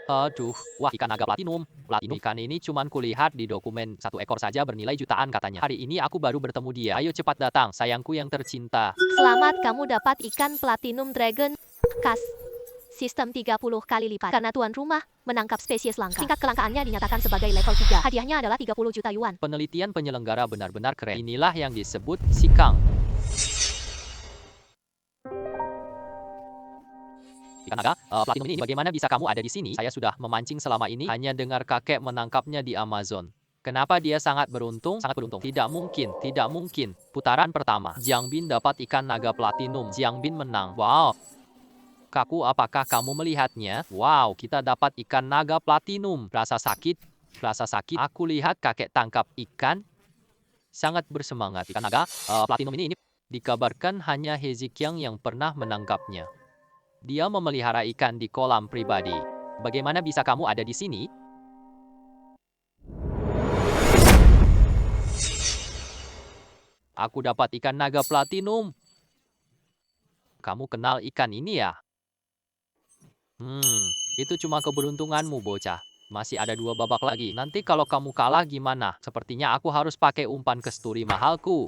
Aduh, wah ikan naga platinum. Platinum ikan ini cuman kulihat di dokumen, satu ekor saja bernilai jutaan katanya. Hari ini aku baru bertemu dia. Ayo cepat datang, sayangku yang tercinta. Selamat, kamu dapat ikan platinum dragon. Kas. Sistem 30 kali lipat. Karena tuan rumah menangkap spesies langka. Tingkat kelangkaannya dinyatakan sebagai level 3. Hadiahnya adalah 30 juta yuan. Penelitian penyelenggara benar-benar keren. Inilah yang disebut sikang. Ikan naga, platinum ini bagaimana bisa kamu ada di sini? Saya sudah memancing selama ini, hanya dengar kakek menangkapnya di Amazon. Kenapa dia sangat beruntung? Sangat beruntung. Tidak mungkin, tidak mungkin. Putaran pertama, Jiang Bin dapat ikan naga platinum. Jiang Bin menang. Wow. Kaku, apakah kamu melihatnya? Wow, kita dapat ikan naga platinum. Rasa sakit, rasa sakit. Aku lihat kakek tangkap ikan. Sangat bersemangat. Ikan naga platinum ini dikabarkan hanya Hezekiang yang pernah menangkapnya. Dia memelihara ikan di kolam pribadi. Bagaimana bisa kamu ada di sini? Aku dapat ikan naga platinum. Kamu kenal ikan ini ya? Itu cuma keberuntunganmu, bocah. Masih ada 2 babak lagi. Nanti kalau kamu kalah gimana? Sepertinya aku harus pakai umpan kesturi mahalku.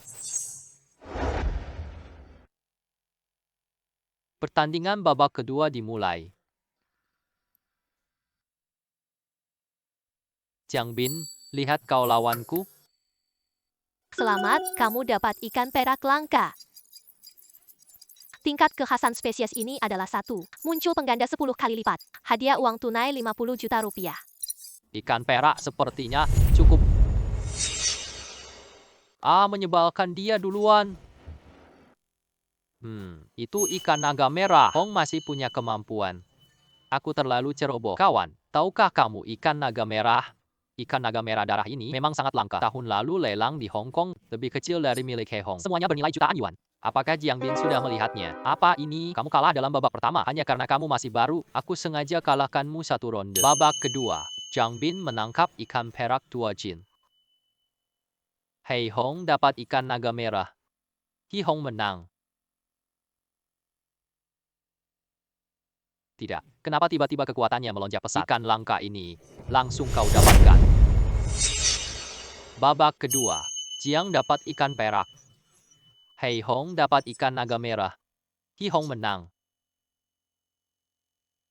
Pertandingan babak kedua dimulai. Jiang Bin, lihat kau lawanku. Selamat, kamu dapat ikan perak langka. Tingkat kekhasan spesies ini adalah 1. Muncul pengganda 10 kali lipat. Hadiah uang tunai 50 juta rupiah. Ikan perak sepertinya cukup. Menyebalkan dia duluan. Itu ikan naga merah. Hong masih punya kemampuan. Aku terlalu ceroboh. Kawan, tahukah kamu ikan naga merah? Ikan naga merah darah ini memang sangat langka. Tahun lalu lelang di Hong Kong lebih kecil dari milik Hehong. Semuanya bernilai jutaan yuan. Apakah Jiang Bin sudah melihatnya? Apa ini? Kamu kalah dalam babak pertama. Hanya karena kamu masih baru, aku sengaja kalahkanmu 1 ronde. Babak kedua, Jiang Bin menangkap ikan perak 2 jin. Hei Hong dapat ikan naga merah. Hi Hong menang. Tidak. Kenapa tiba-tiba kekuatannya melonjak pesat? Ikan langka ini langsung kau dapatkan. Babak kedua, Jiang dapat ikan perak. Hei Hong dapat ikan naga merah. Hi Hong menang.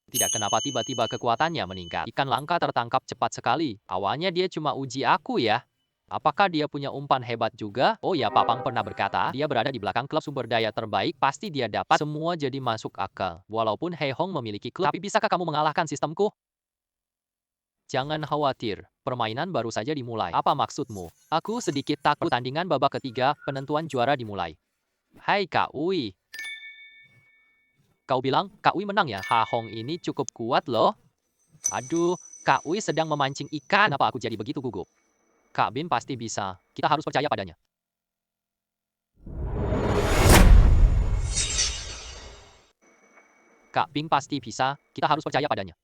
Tidak, kenapa tiba-tiba kekuatannya meningkat? Ikan langka tertangkap cepat sekali. Awalnya dia cuma uji aku ya. Apakah dia punya umpan hebat juga? Oh ya, Papang pernah berkata, dia berada di belakang klub sumber daya terbaik, pasti dia dapat. Semua jadi masuk akal. Walaupun Hei Hong memiliki klub, tapi bisakah kamu mengalahkan sistemku? Jangan khawatir, permainan baru saja dimulai. Apa maksudmu? Aku sedikit takut. Pertandingan babak ketiga, penentuan juara dimulai. Hai Kak Uy. Kau bilang Kak Uy menang ya? Ha Hong ini cukup kuat loh. Aduh, Kak Uy sedang memancing ikan. Kenapa aku jadi begitu gugup? Kak Bin pasti bisa. Kita harus percaya padanya. Kak Bin pasti bisa. Kita harus percaya padanya.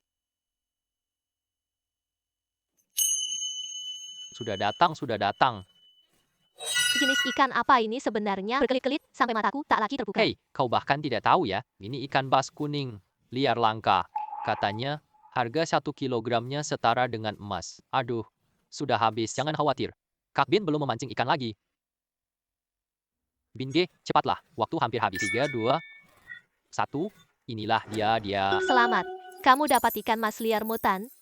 Sudah datang, sudah datang. Jenis ikan apa ini sebenarnya? Berkelit-kelit sampai mataku tak lagi terbuka. Hei, kau bahkan tidak tahu ya? Ini ikan bas kuning, liar langka. Katanya, harga 1 kilogramnya setara dengan emas. Aduh, sudah habis. Jangan khawatir. Kak Bin belum memancing ikan lagi. Bin G, cepatlah. Waktu hampir habis. 3, 2, 1. Inilah dia. Selamat, kamu dapat ikan mas liar mutan.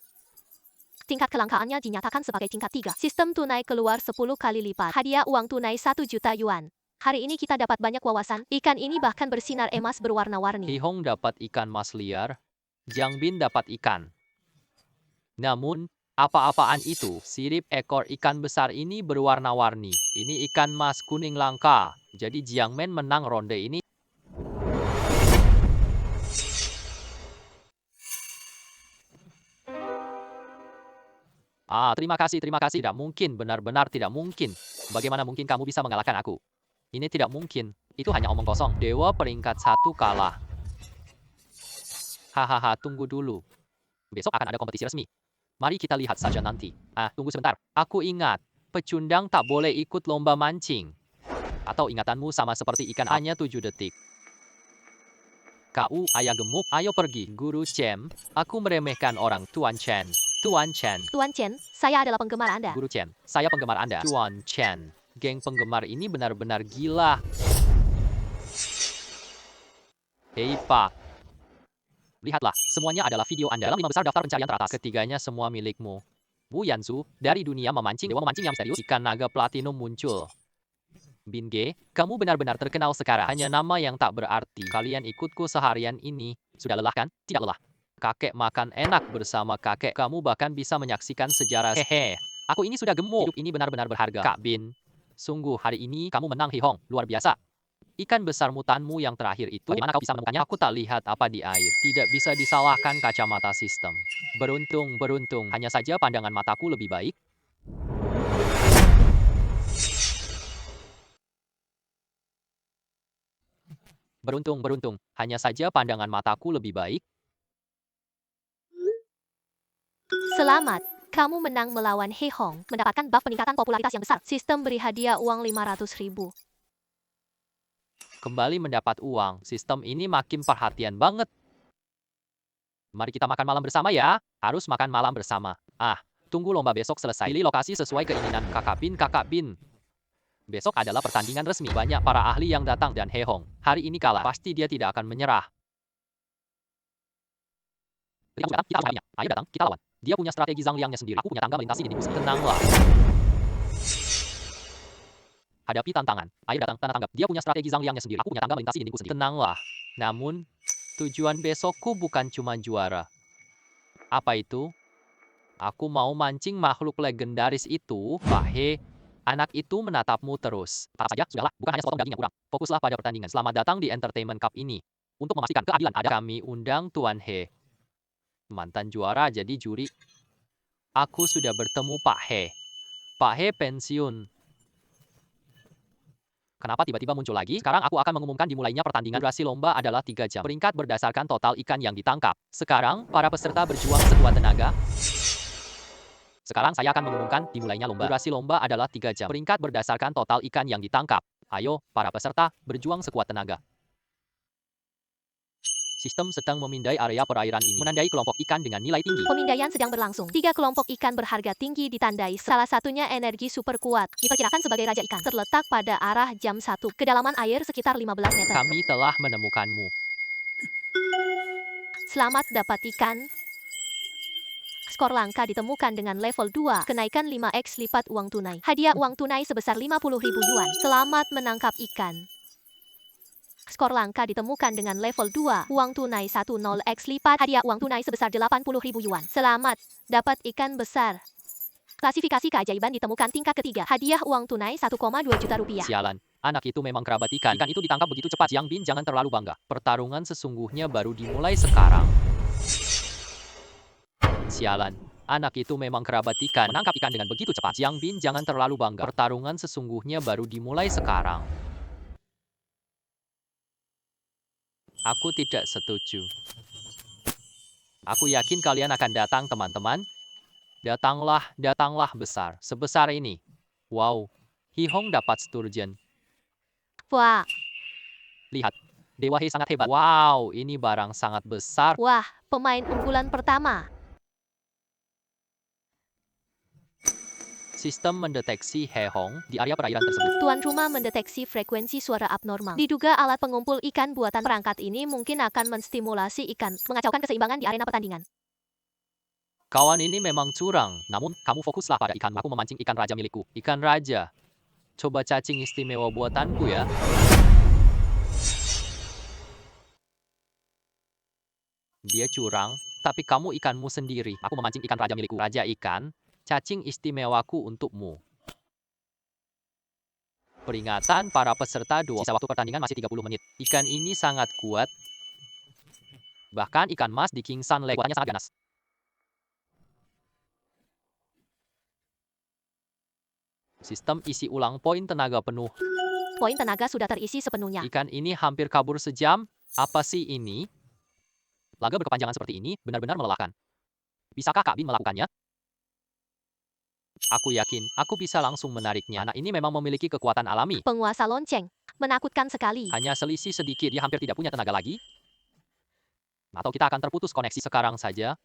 Tingkat kelangkaannya dinyatakan sebagai tingkat 3. Sistem tunai keluar 10 kali lipat. Hadiah uang tunai 1 juta yuan. Hari ini kita dapat banyak wawasan. Ikan ini bahkan bersinar emas berwarna-warni. Hei Hong dapat ikan mas liar. Jiang Bin dapat ikan. Namun, apa-apaan itu? Sirip ekor ikan besar ini berwarna-warni. Ini ikan mas kuning langka. Jadi Jiang Men menang ronde ini. Terima kasih. Tidak mungkin, benar-benar tidak mungkin. Bagaimana mungkin kamu bisa mengalahkan aku? Ini tidak mungkin. Itu hanya omong kosong. Dewa peringkat 1 kalah. Hahaha, tunggu dulu. Besok akan ada kompetisi resmi. Mari kita lihat saja nanti. Tunggu sebentar. Aku ingat, pecundang tak boleh ikut lomba mancing. Atau ingatanmu sama seperti ikan, hanya 7 detik. Kau, ayah gemuk, ayo pergi. Guru Chen, aku meremehkan orang. Tuan Chen. Tuan Chen. Tuan Chen, saya adalah penggemar Anda. Guru Chen, saya penggemar Anda. Tuan Chen. Geng penggemar ini benar-benar gila. Hei Pak. Lihatlah, semuanya adalah video Anda dalam 5 besar daftar pencarian teratas. Ketiganya semua milikmu. Wu Yanzu, dari dunia memancing, dewa memancing yang misterius, ikan naga platinum muncul. Bin Ge, kamu benar-benar terkenal sekarang. Hanya nama yang tak berarti. Kalian ikutku seharian ini. Sudah lelah kan? Tidak lelah. Kakek makan enak bersama kakek. Kamu bahkan bisa menyaksikan sejarah. Hehe, aku ini sudah gemuk. Hidup ini benar-benar berharga. Kak Bin, sungguh hari ini kamu menang Hi Hong. Luar biasa. Ikan besar mutanmu yang terakhir itu, bagaimana kau bisa menemukannya? Aku tak lihat apa di air. Tidak bisa disalahkan kacamata sistem. Beruntung. Hanya saja pandangan mataku lebih baik. Beruntung. Hanya saja pandangan mataku lebih baik. Selamat, kamu menang melawan He Hong, mendapatkan buff peningkatan popularitas yang besar. Sistem beri hadiah uang 500.000. Kembali mendapat uang. Sistem ini makin perhatian banget. Mari kita makan malam bersama ya. Harus makan malam bersama. Tunggu lomba besok selesai. Pilih lokasi sesuai keinginan Kakak Bin. Besok adalah pertandingan resmi. Banyak para ahli yang datang dan He Hong hari ini kalah. Pasti dia tidak akan menyerah. Ayo datang, kita lawan. Dia punya strategi Zhang Liangnya sendiri. Aku punya tangga melintasi dinding besi. Tenanglah. Hadapi tantangan. Ayo datang, tanda tanggap. Dia punya strategi Zhang Liangnya sendiri. Aku punya tangga melintasi dindingku sendiri. Tenanglah. Namun, tujuan besokku bukan cuma juara. Apa itu? Aku mau mancing makhluk legendaris itu. Pak He, anak itu menatapmu terus. Apa saja, sudahlah. Bukan hanya sepotong daging yang kurang. Fokuslah pada pertandingan. Selamat datang di Entertainment Cup ini. Untuk memastikan keadilan ada, kami undang Tuan He. Mantan juara jadi juri. Aku sudah bertemu Pak He. Pak He pensiun. Kenapa tiba-tiba muncul lagi? Sekarang aku akan mengumumkan dimulainya pertandingan. Durasi lomba adalah 3 jam. Peringkat berdasarkan total ikan yang ditangkap. Sekarang, para peserta berjuang sekuat tenaga. Sekarang saya akan mengumumkan dimulainya lomba. Durasi lomba adalah 3 jam. Peringkat berdasarkan total ikan yang ditangkap. Ayo, para peserta, berjuang sekuat tenaga. Sistem sedang memindai area perairan ini. Menandai kelompok ikan dengan nilai tinggi. Pemindaian sedang berlangsung. 3 kelompok ikan berharga tinggi ditandai. Salah satunya energi super kuat. Diperkirakan sebagai raja ikan. Terletak pada arah jam 1. Kedalaman air sekitar 15 meter. Kami telah menemukanmu. Selamat dapat ikan. Skor langka ditemukan dengan level 2. Kenaikan 5x lipat uang tunai. Hadiah uang tunai sebesar 50.000 yuan. Selamat menangkap ikan. Skor langka ditemukan dengan level 2. Uang tunai 10x lipat. Hadiah uang tunai sebesar 80.000 yuan. Selamat dapat ikan besar. Klasifikasi keajaiban ditemukan tingkat ketiga. Hadiah uang tunai 1,2 juta rupiah. Sialan, anak itu memang kerabat ikan. Ikan itu ditangkap begitu cepat. Jiang Bin, jangan terlalu bangga. Pertarungan sesungguhnya baru dimulai sekarang. Sialan, anak itu memang kerabat ikan. Menangkap ikan dengan begitu cepat. Jiang Bin, jangan terlalu bangga. Pertarungan sesungguhnya baru dimulai sekarang. Aku tidak setuju. Aku yakin kalian akan datang, teman-teman. Datanglah besar. Sebesar ini. Wow, Hi Hong dapat sturgeon. Wah, Lihat, Dewa He sangat hebat. Wow, ini barang sangat besar. wah, pemain unggulan pertama. Sistem mendeteksi He Hong di area perairan tersebut. Tuan rumah mendeteksi frekuensi suara abnormal. Diduga alat pengumpul ikan buatan perangkat ini mungkin akan menstimulasi ikan, mengacaukan keseimbangan di arena pertandingan. Kawan ini memang curang. Namun, kamu fokuslah pada ikan. Aku memancing ikan raja milikku. Ikan raja. Coba cacing istimewa buatanku ya. Dia curang, tapi kamu ikanmu sendiri. Aku memancing ikan raja milikku. Raja ikan, cacing istimewaku untukmu. Peringatan para peserta duo. Sisa waktu pertandingan masih 30 menit. Ikan ini sangat kuat. Bahkan ikan mas di King Sun Lake kuatannya sangat ganas. Sistem isi ulang poin tenaga penuh. Poin tenaga sudah terisi sepenuhnya. Ikan ini hampir kabur sejam. Apa sih ini? Laga berkepanjangan seperti ini benar-benar melelahkan. Bisakah Kak Bin melakukannya? Aku yakin, aku bisa langsung menariknya. Anak ini memang memiliki kekuatan alami. Penguasa lonceng. Menakutkan sekali. Hanya selisih sedikit, dia hampir tidak punya tenaga lagi. Atau kita akan terputus koneksi sekarang saja.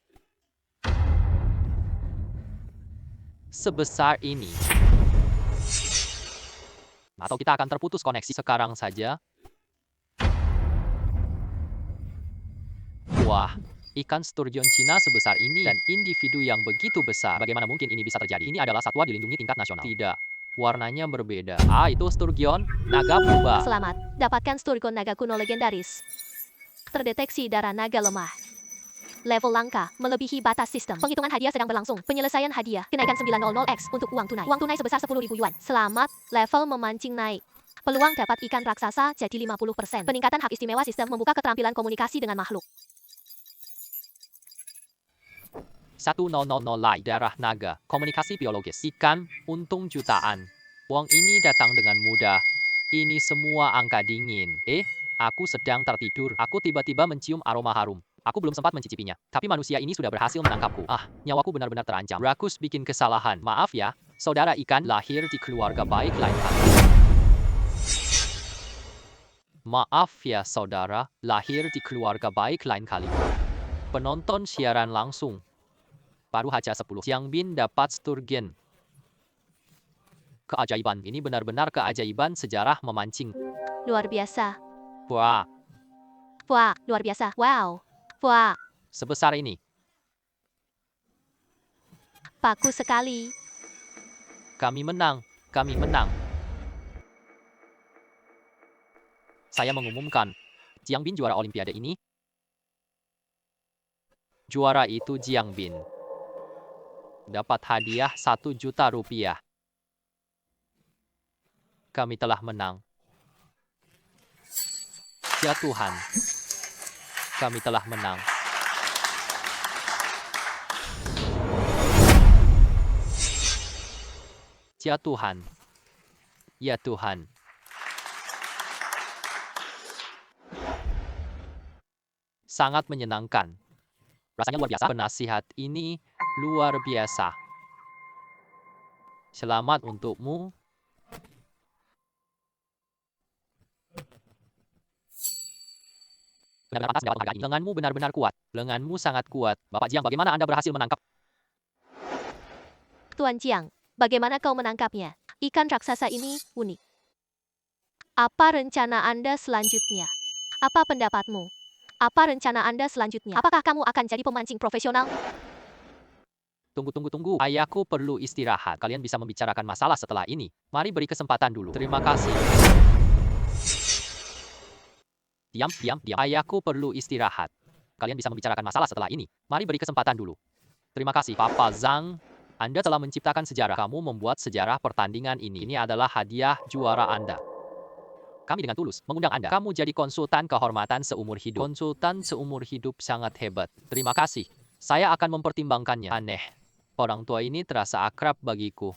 Sebesar ini. Atau kita akan terputus koneksi sekarang saja. Wah, ikan sturgeon Cina sebesar ini dan individu yang begitu besar. Bagaimana mungkin ini bisa terjadi? Ini adalah satwa dilindungi tingkat nasional. Tidak, warnanya berbeda. Itu sturgeon naga purba. Selamat, dapatkan sturgeon naga kuno legendaris. Terdeteksi darah naga lemah. Level langka, melebihi batas sistem. Penghitungan hadiah sedang berlangsung. Penyelesaian hadiah, kenaikan 900X untuk uang tunai. Uang tunai sebesar 10.000 yuan. Selamat, level memancing naik. Peluang dapat ikan raksasa jadi 50%. Peningkatan hak istimewa sistem membuka keterampilan komunikasi dengan makhluk. 1000 Lai darah naga, komunikasi biologis, ikan, untung jutaan. Uang ini datang dengan mudah. Ini semua angka dingin. Aku sedang tertidur. Aku tiba-tiba mencium aroma harum. Aku belum sempat mencicipinya, tapi manusia ini sudah berhasil menangkapku. Nyawaku benar-benar terancam. Rakus bikin kesalahan. Maaf ya, saudara ikan lahir di keluarga baik lain kali. Maaf ya saudara, lahir di keluarga baik lain kali. Penonton siaran langsung. Baru saja 10. Jiang Bin dapat sturgeon. Keajaiban, ini benar-benar keajaiban sejarah memancing. Luar biasa. Wah, Wah, luar biasa. Wow. Wah, sebesar ini. bagus sekali. Kami menang, kami menang. Saya mengumumkan, Jiang Bin juara Olimpiade ini. Juara itu Jiang Bin. Dapat hadiah 1 juta rupiah. Kami telah menang. Ya Tuhan, kami telah menang. Ya Tuhan, ya Tuhan. Sangat menyenangkan. Rasanya luar biasa. Penasihat ini luar biasa. Selamat untukmu. Benar-benar pantas mendapat penghargaan ini. Lenganmu benar-benar kuat. Lenganmu sangat kuat. Bapak Jiang, bagaimana Anda berhasil menangkap? Tuan Jiang, bagaimana kau menangkapnya? Ikan raksasa ini unik. Apa rencana Anda selanjutnya? Apa pendapatmu? Apa rencana Anda selanjutnya? Apakah kamu akan jadi pemancing profesional? Tunggu. Ayahku perlu istirahat. Kalian bisa membicarakan masalah setelah ini. Mari beri kesempatan dulu. Terima kasih. Diam. Ayahku perlu istirahat. Kalian bisa membicarakan masalah setelah ini. Mari beri kesempatan dulu. Terima kasih, Papa Zhang. Anda telah menciptakan sejarah. Kamu membuat sejarah pertandingan ini. Ini adalah hadiah juara Anda. Kami dengan tulus mengundang Anda. Kamu jadi konsultan kehormatan seumur hidup. Konsultan seumur hidup sangat hebat. Terima kasih. Saya akan mempertimbangkannya. Aneh. Orang tua ini terasa akrab bagiku.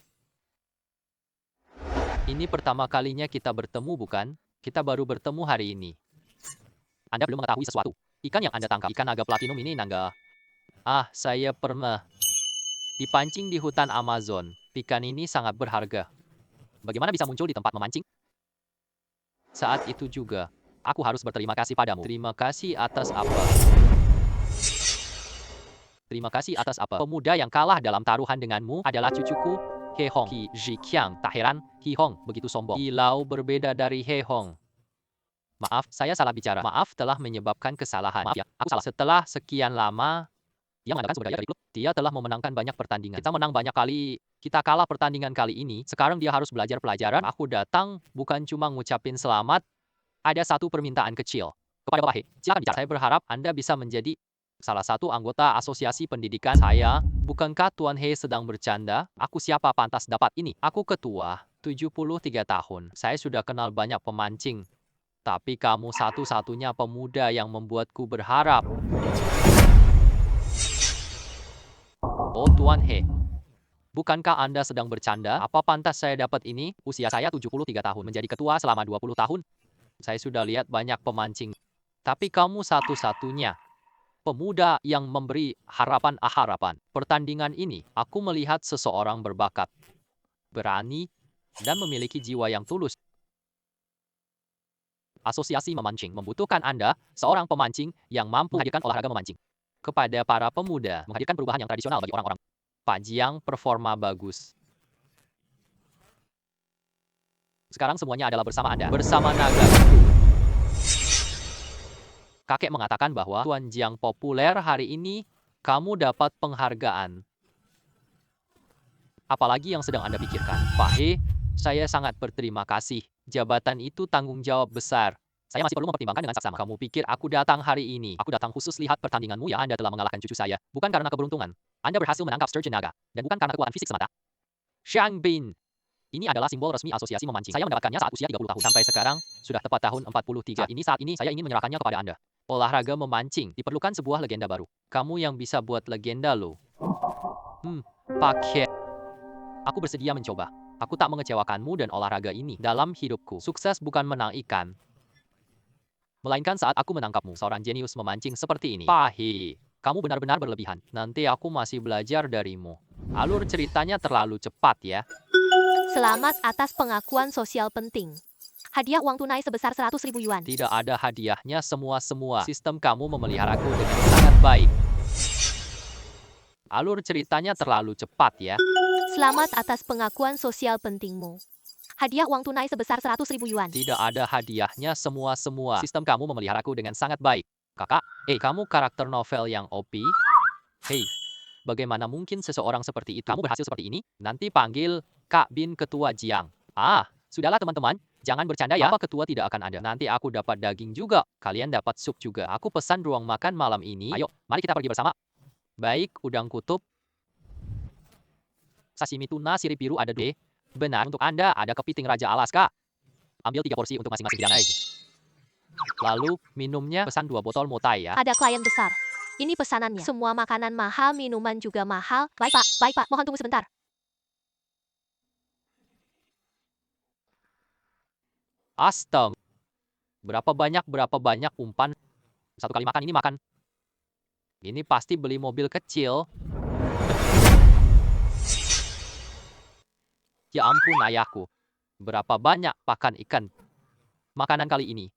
Ini pertama kalinya kita bertemu, bukan? Kita baru bertemu hari ini. Anda belum mengetahui sesuatu. Ikan yang Anda tangkap, ikan naga platinum ini naga. Saya pernah dipancing di hutan Amazon. Ikan ini sangat berharga. Bagaimana bisa muncul di tempat memancing? Saat itu juga, aku harus berterima kasih padamu. Terima kasih atas apa? Terima kasih atas apa? Pemuda yang kalah dalam taruhan denganmu adalah cucuku, He Hong. Ki Zhiqiang. Tak heran, He Hong begitu sombong. Kilau berbeda dari He Hong. Maaf, saya salah bicara. Maaf telah menyebabkan kesalahan. Maaf ya, aku salah. Setelah sekian lama, dia mengadakan sumber daya dari klub. Dia telah memenangkan banyak pertandingan. Kita menang banyak kali. Kita kalah pertandingan kali ini. Sekarang dia harus belajar pelajaran. Aku datang bukan cuma ngucapin selamat. Ada satu permintaan kecil. Kepada Bapak He, silakan bicara. Saya berharap Anda bisa menjadi salah satu anggota asosiasi pendidikan saya. Bukankah Tuan He sedang bercanda? Aku siapa pantas dapat ini? Aku ketua, 73 tahun. Saya sudah kenal banyak pemancing. Tapi kamu satu-satunya pemuda yang membuatku berharap. Oh Tuan He, bukankah Anda sedang bercanda? Apa pantas saya dapat ini? Usia saya 73 tahun, menjadi ketua selama 20 tahun. Saya sudah lihat banyak pemancing. Tapi kamu satu-satunya. Pemuda yang memberi harapan. Pertandingan ini, aku melihat seseorang berbakat, berani, dan memiliki jiwa yang tulus. Asosiasi memancing membutuhkan Anda, seorang pemancing yang mampu menghadirkan olahraga memancing kepada para pemuda, menghadirkan perubahan yang tradisional bagi orang-orang. Pak Jiang performa bagus. Sekarang semuanya adalah bersama Anda, bersama naga itu. Kakek mengatakan bahwa Tuan Jiang populer hari ini, kamu dapat penghargaan. Apalagi yang sedang Anda pikirkan? Pak He, saya sangat berterima kasih. Jabatan itu tanggung jawab besar. Saya masih perlu mempertimbangkan dengan saksama. Kamu pikir aku datang hari ini? Aku datang khusus lihat pertandinganmu yang Anda telah mengalahkan cucu saya. Bukan karena keberuntungan. Anda berhasil menangkap sturgeon naga. Dan bukan karena kekuatan fisik semata. Xiang Bin. Ini adalah simbol resmi asosiasi memancing. Saya mendapatkannya saat usia 30 tahun. Sampai sekarang, sudah tepat tahun 43. Saat ini saya ingin menyerahkannya kepada Anda. Olahraga memancing. Diperlukan sebuah legenda baru. Kamu yang bisa buat legenda loh. Pak He. Aku bersedia mencoba. Aku tak mengecewakanmu dan olahraga ini dalam hidupku. Sukses bukan menang ikan, melainkan saat aku menangkapmu. Seorang jenius memancing seperti ini. Pak He, kamu benar-benar berlebihan. Nanti aku masih belajar darimu. Alur ceritanya terlalu cepat ya. Selamat atas pengakuan sosial penting. Hadiah uang tunai sebesar 100.000 yuan. Tidak ada hadiahnya semua. Sistem kamu memeliharaku dengan sangat baik. Alur ceritanya terlalu cepat ya. Selamat atas pengakuan sosial pentingmu. Hadiah uang tunai sebesar 100.000 yuan. Tidak ada hadiahnya semua. Sistem kamu memeliharaku dengan sangat baik. Kakak, kamu karakter novel yang OP? Hei, bagaimana mungkin seseorang seperti itu? Kamu berhasil seperti ini? Nanti panggil Kak Bin Ketua Jiang. Sudahlah teman-teman. Jangan bercanda ya. Apa ketua tidak akan ada? Nanti aku dapat daging juga. Kalian dapat sup juga. Aku pesan ruang makan malam ini. Ayo, mari kita pergi bersama. Baik, udang kutub. Sashimi tuna sirip biru ada deh. Benar, untuk Anda ada kepiting Raja Alaska. Ambil 3 porsi untuk masing-masing hidangan. Lalu, minumnya pesan 2 botol motai ya. Ada klien besar. Ini pesanannya. Semua makanan mahal, minuman juga mahal. Baik pak, mohon tunggu sebentar. Astaga. Berapa banyak umpan. Satu kali makan ini makan. Ini pasti beli mobil kecil. Ya ampun ayahku. Berapa banyak pakan ikan makanan kali ini.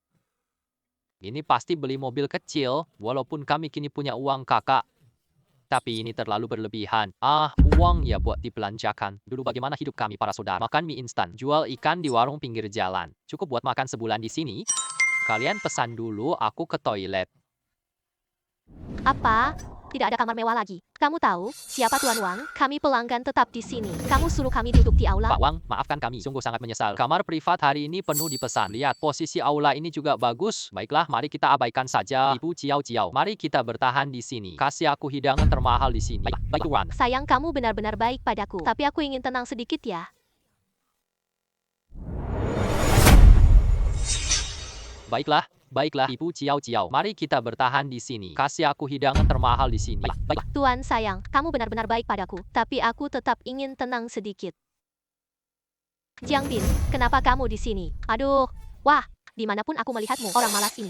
Ini pasti beli mobil kecil. Walaupun kami kini punya uang kakak. Tapi ini terlalu berlebihan. Uang ya buat dibelanjakan. Dulu bagaimana hidup kami para saudara. Makan mie instan. Jual ikan di warung pinggir jalan. Cukup buat makan sebulan di sini. Kalian pesan dulu, aku ke toilet. Apa? Tidak ada kamar mewah lagi. Kamu tahu, siapa Tuan Wang? Kami pelanggan tetap di sini. Kamu suruh kami duduk di aula? Pak Wang, maafkan kami. Sungguh sangat menyesal. Kamar privat hari ini penuh dipesan. Lihat, posisi aula ini juga bagus. Baiklah, mari kita abaikan saja. Ibu Ciao. Mari kita bertahan di sini. Kasih aku hidangan termahal di sini. Baik, Tuan. Sayang, kamu benar-benar baik padaku. Tapi aku ingin tenang sedikit ya. Baiklah, Ibu Ciao. Mari kita bertahan di sini. Kasih aku hidangan termahal di sini. Baik. Tuan sayang, kamu benar-benar baik padaku. Tapi aku tetap ingin tenang sedikit. Jiang Bin, kenapa kamu di sini? Aduh, wah, dimanapun aku melihatmu, orang malas ini.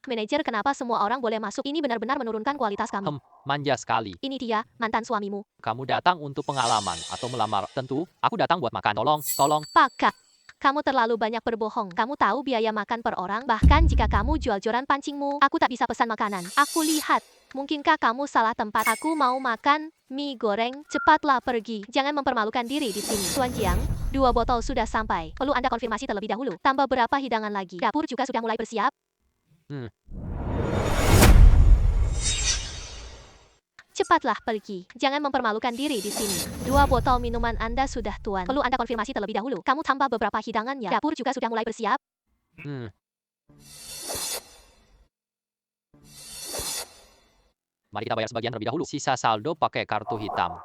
Manajer, kenapa semua orang boleh masuk? Ini benar-benar menurunkan kualitas kamu. Manja sekali. Ini dia, mantan suamimu. Kamu datang untuk pengalaman atau melamar? Tentu, aku datang buat makan. Tolong. Pak, kamu terlalu banyak berbohong. Kamu tahu biaya makan per orang? Bahkan jika kamu jual joran pancingmu, aku tak bisa pesan makanan. Aku lihat. Mungkinkah kamu salah tempat? Aku mau makan mie goreng. Cepatlah pergi. Jangan mempermalukan diri di sini. Tuan Jiang, 2 botol sudah sampai. Perlu Anda konfirmasi terlebih dahulu. Tambah berapa hidangan lagi? Dapur juga sudah mulai bersiap. Cepatlah pergi. Jangan mempermalukan diri di sini. 2 botol minuman Anda sudah, Tuan. Perlu Anda konfirmasi terlebih dahulu. Kamu tambah beberapa hidangan ya. Dapur juga sudah mulai bersiap. Mari kita bayar sebagian terlebih dahulu. Sisa saldo pakai kartu hitam.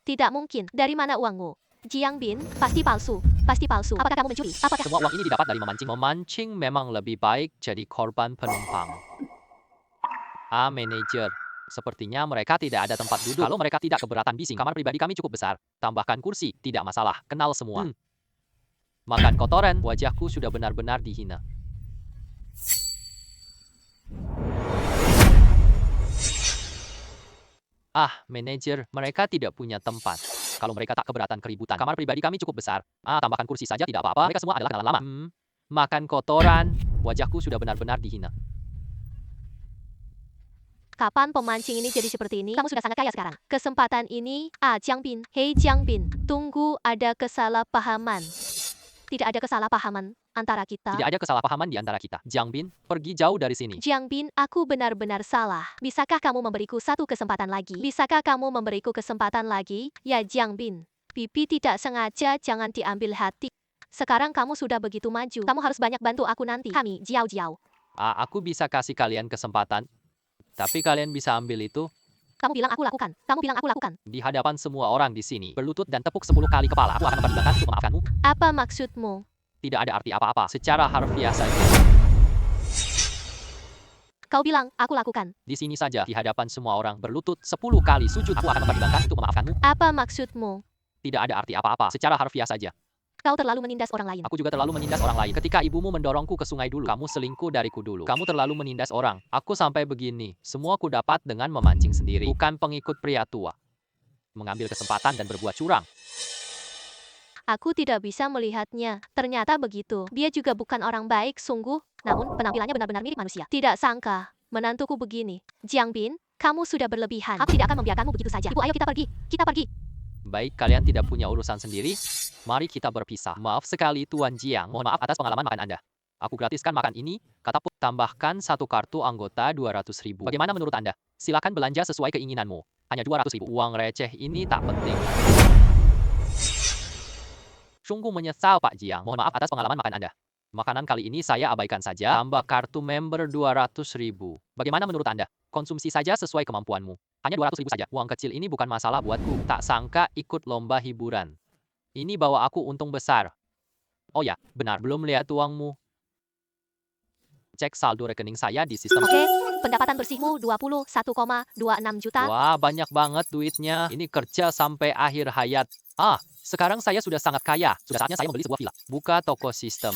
Tidak mungkin. Dari mana uangmu? Jiang Bin, pasti palsu. Apakah kamu mencuri? Apakah Semua uang ini didapat dari memancing. Memancing memang lebih baik jadi korban penumpang. Manajer. Sepertinya mereka tidak ada tempat duduk. Kalau mereka tidak keberatan bising, kamar pribadi kami cukup besar. Tambahkan kursi, tidak masalah. Kenal semua. Makan kotoran, wajahku sudah benar-benar dihina. Ah, manajer, mereka tidak punya tempat. Kalau mereka tak keberatan keributan, kamar pribadi kami cukup besar. Ah, tambahkan kursi saja tidak apa-apa. Mereka semua adalah kenalan lama. Makan kotoran. Wajahku sudah benar-benar dihina. Kapan pemancing ini jadi seperti ini? Kamu sudah sangat kaya sekarang. Kesempatan ini, Jiangbin. Hei Jiangbin, tunggu, ada kesalahpahaman. Tidak ada kesalahpahaman antara kita. Tidak ada kesalahpahaman di antara kita. Jiangbin, pergi jauh dari sini. Jiangbin, aku benar-benar salah. Bisakah kamu memberiku satu kesempatan lagi? Bisakah kamu memberiku kesempatan lagi? Ya Jiangbin, Pipi tidak sengaja, jangan diambil hati. Sekarang kamu sudah begitu maju. Kamu harus banyak bantu aku nanti. Kami, Jiao Jiao. Aku bisa kasih kalian kesempatan, tapi kalian bisa ambil itu Kamu bilang aku lakukan. Kamu bilang aku lakukan. di hadapan semua orang di sini. Berlutut dan tepuk 10 kali kepala. Aku akan mempertimbangkan untuk memaafkanmu. Apa maksudmu? Tidak ada arti apa-apa. Secara harfiah saja. Kau bilang aku lakukan. Di sini saja, di hadapan semua orang, berlutut 10 kali sujud. Aku akan mempertimbangkan untuk memaafkanmu. Apa maksudmu? Tidak ada arti apa-apa. Secara harfiah saja. Kau terlalu menindas orang lain. Aku juga terlalu menindas orang lain. Ketika ibumu mendorongku ke sungai dulu, kamu selingkuh dariku dulu. Kamu terlalu menindas orang. Aku sampai begini. Semua ku dapat dengan memancing sendiri. Bukan pengikut pria tua. Mengambil kesempatan dan berbuat curang. Aku tidak bisa melihatnya. Ternyata begitu. Dia juga bukan orang baik, sungguh. Namun, penampilannya benar-benar mirip manusia. Tidak sangka, menantuku begini. Jiangbin, kamu sudah berlebihan. Aku tidak akan membiarkanmu begitu saja. Ibu, ayo kita pergi. Kita pergi. Baik, kalian tidak punya urusan sendiri. Mari kita berpisah. Maaf sekali Tuan Jiang. Mohon maaf atas pengalaman makan Anda. Aku gratiskan makan ini. Kata Put, tambahkan satu kartu anggota 200.000. Bagaimana menurut Anda? Silakan belanja sesuai keinginanmu. Hanya 200.000. Uang receh ini tak penting. Sungguh menyesal Pak Jiang. Mohon maaf atas pengalaman makan Anda. Makanan kali ini saya abaikan saja. Tambah kartu member 200.000. Bagaimana menurut Anda? Konsumsi saja sesuai kemampuanmu. Hanya 200.000 saja. Uang kecil ini bukan masalah buatku. Tak sangka ikut lomba hiburan. Ini bawa aku untung besar. Oh ya, benar. Belum lihat uangmu. Cek saldo rekening saya di sistem. Oke, pendapatan bersihmu 21,26 juta. Wah, banyak banget duitnya. Ini kerja sampai akhir hayat. Sekarang saya sudah sangat kaya. Sudah saatnya saya membeli sebuah villa. Buka toko sistem.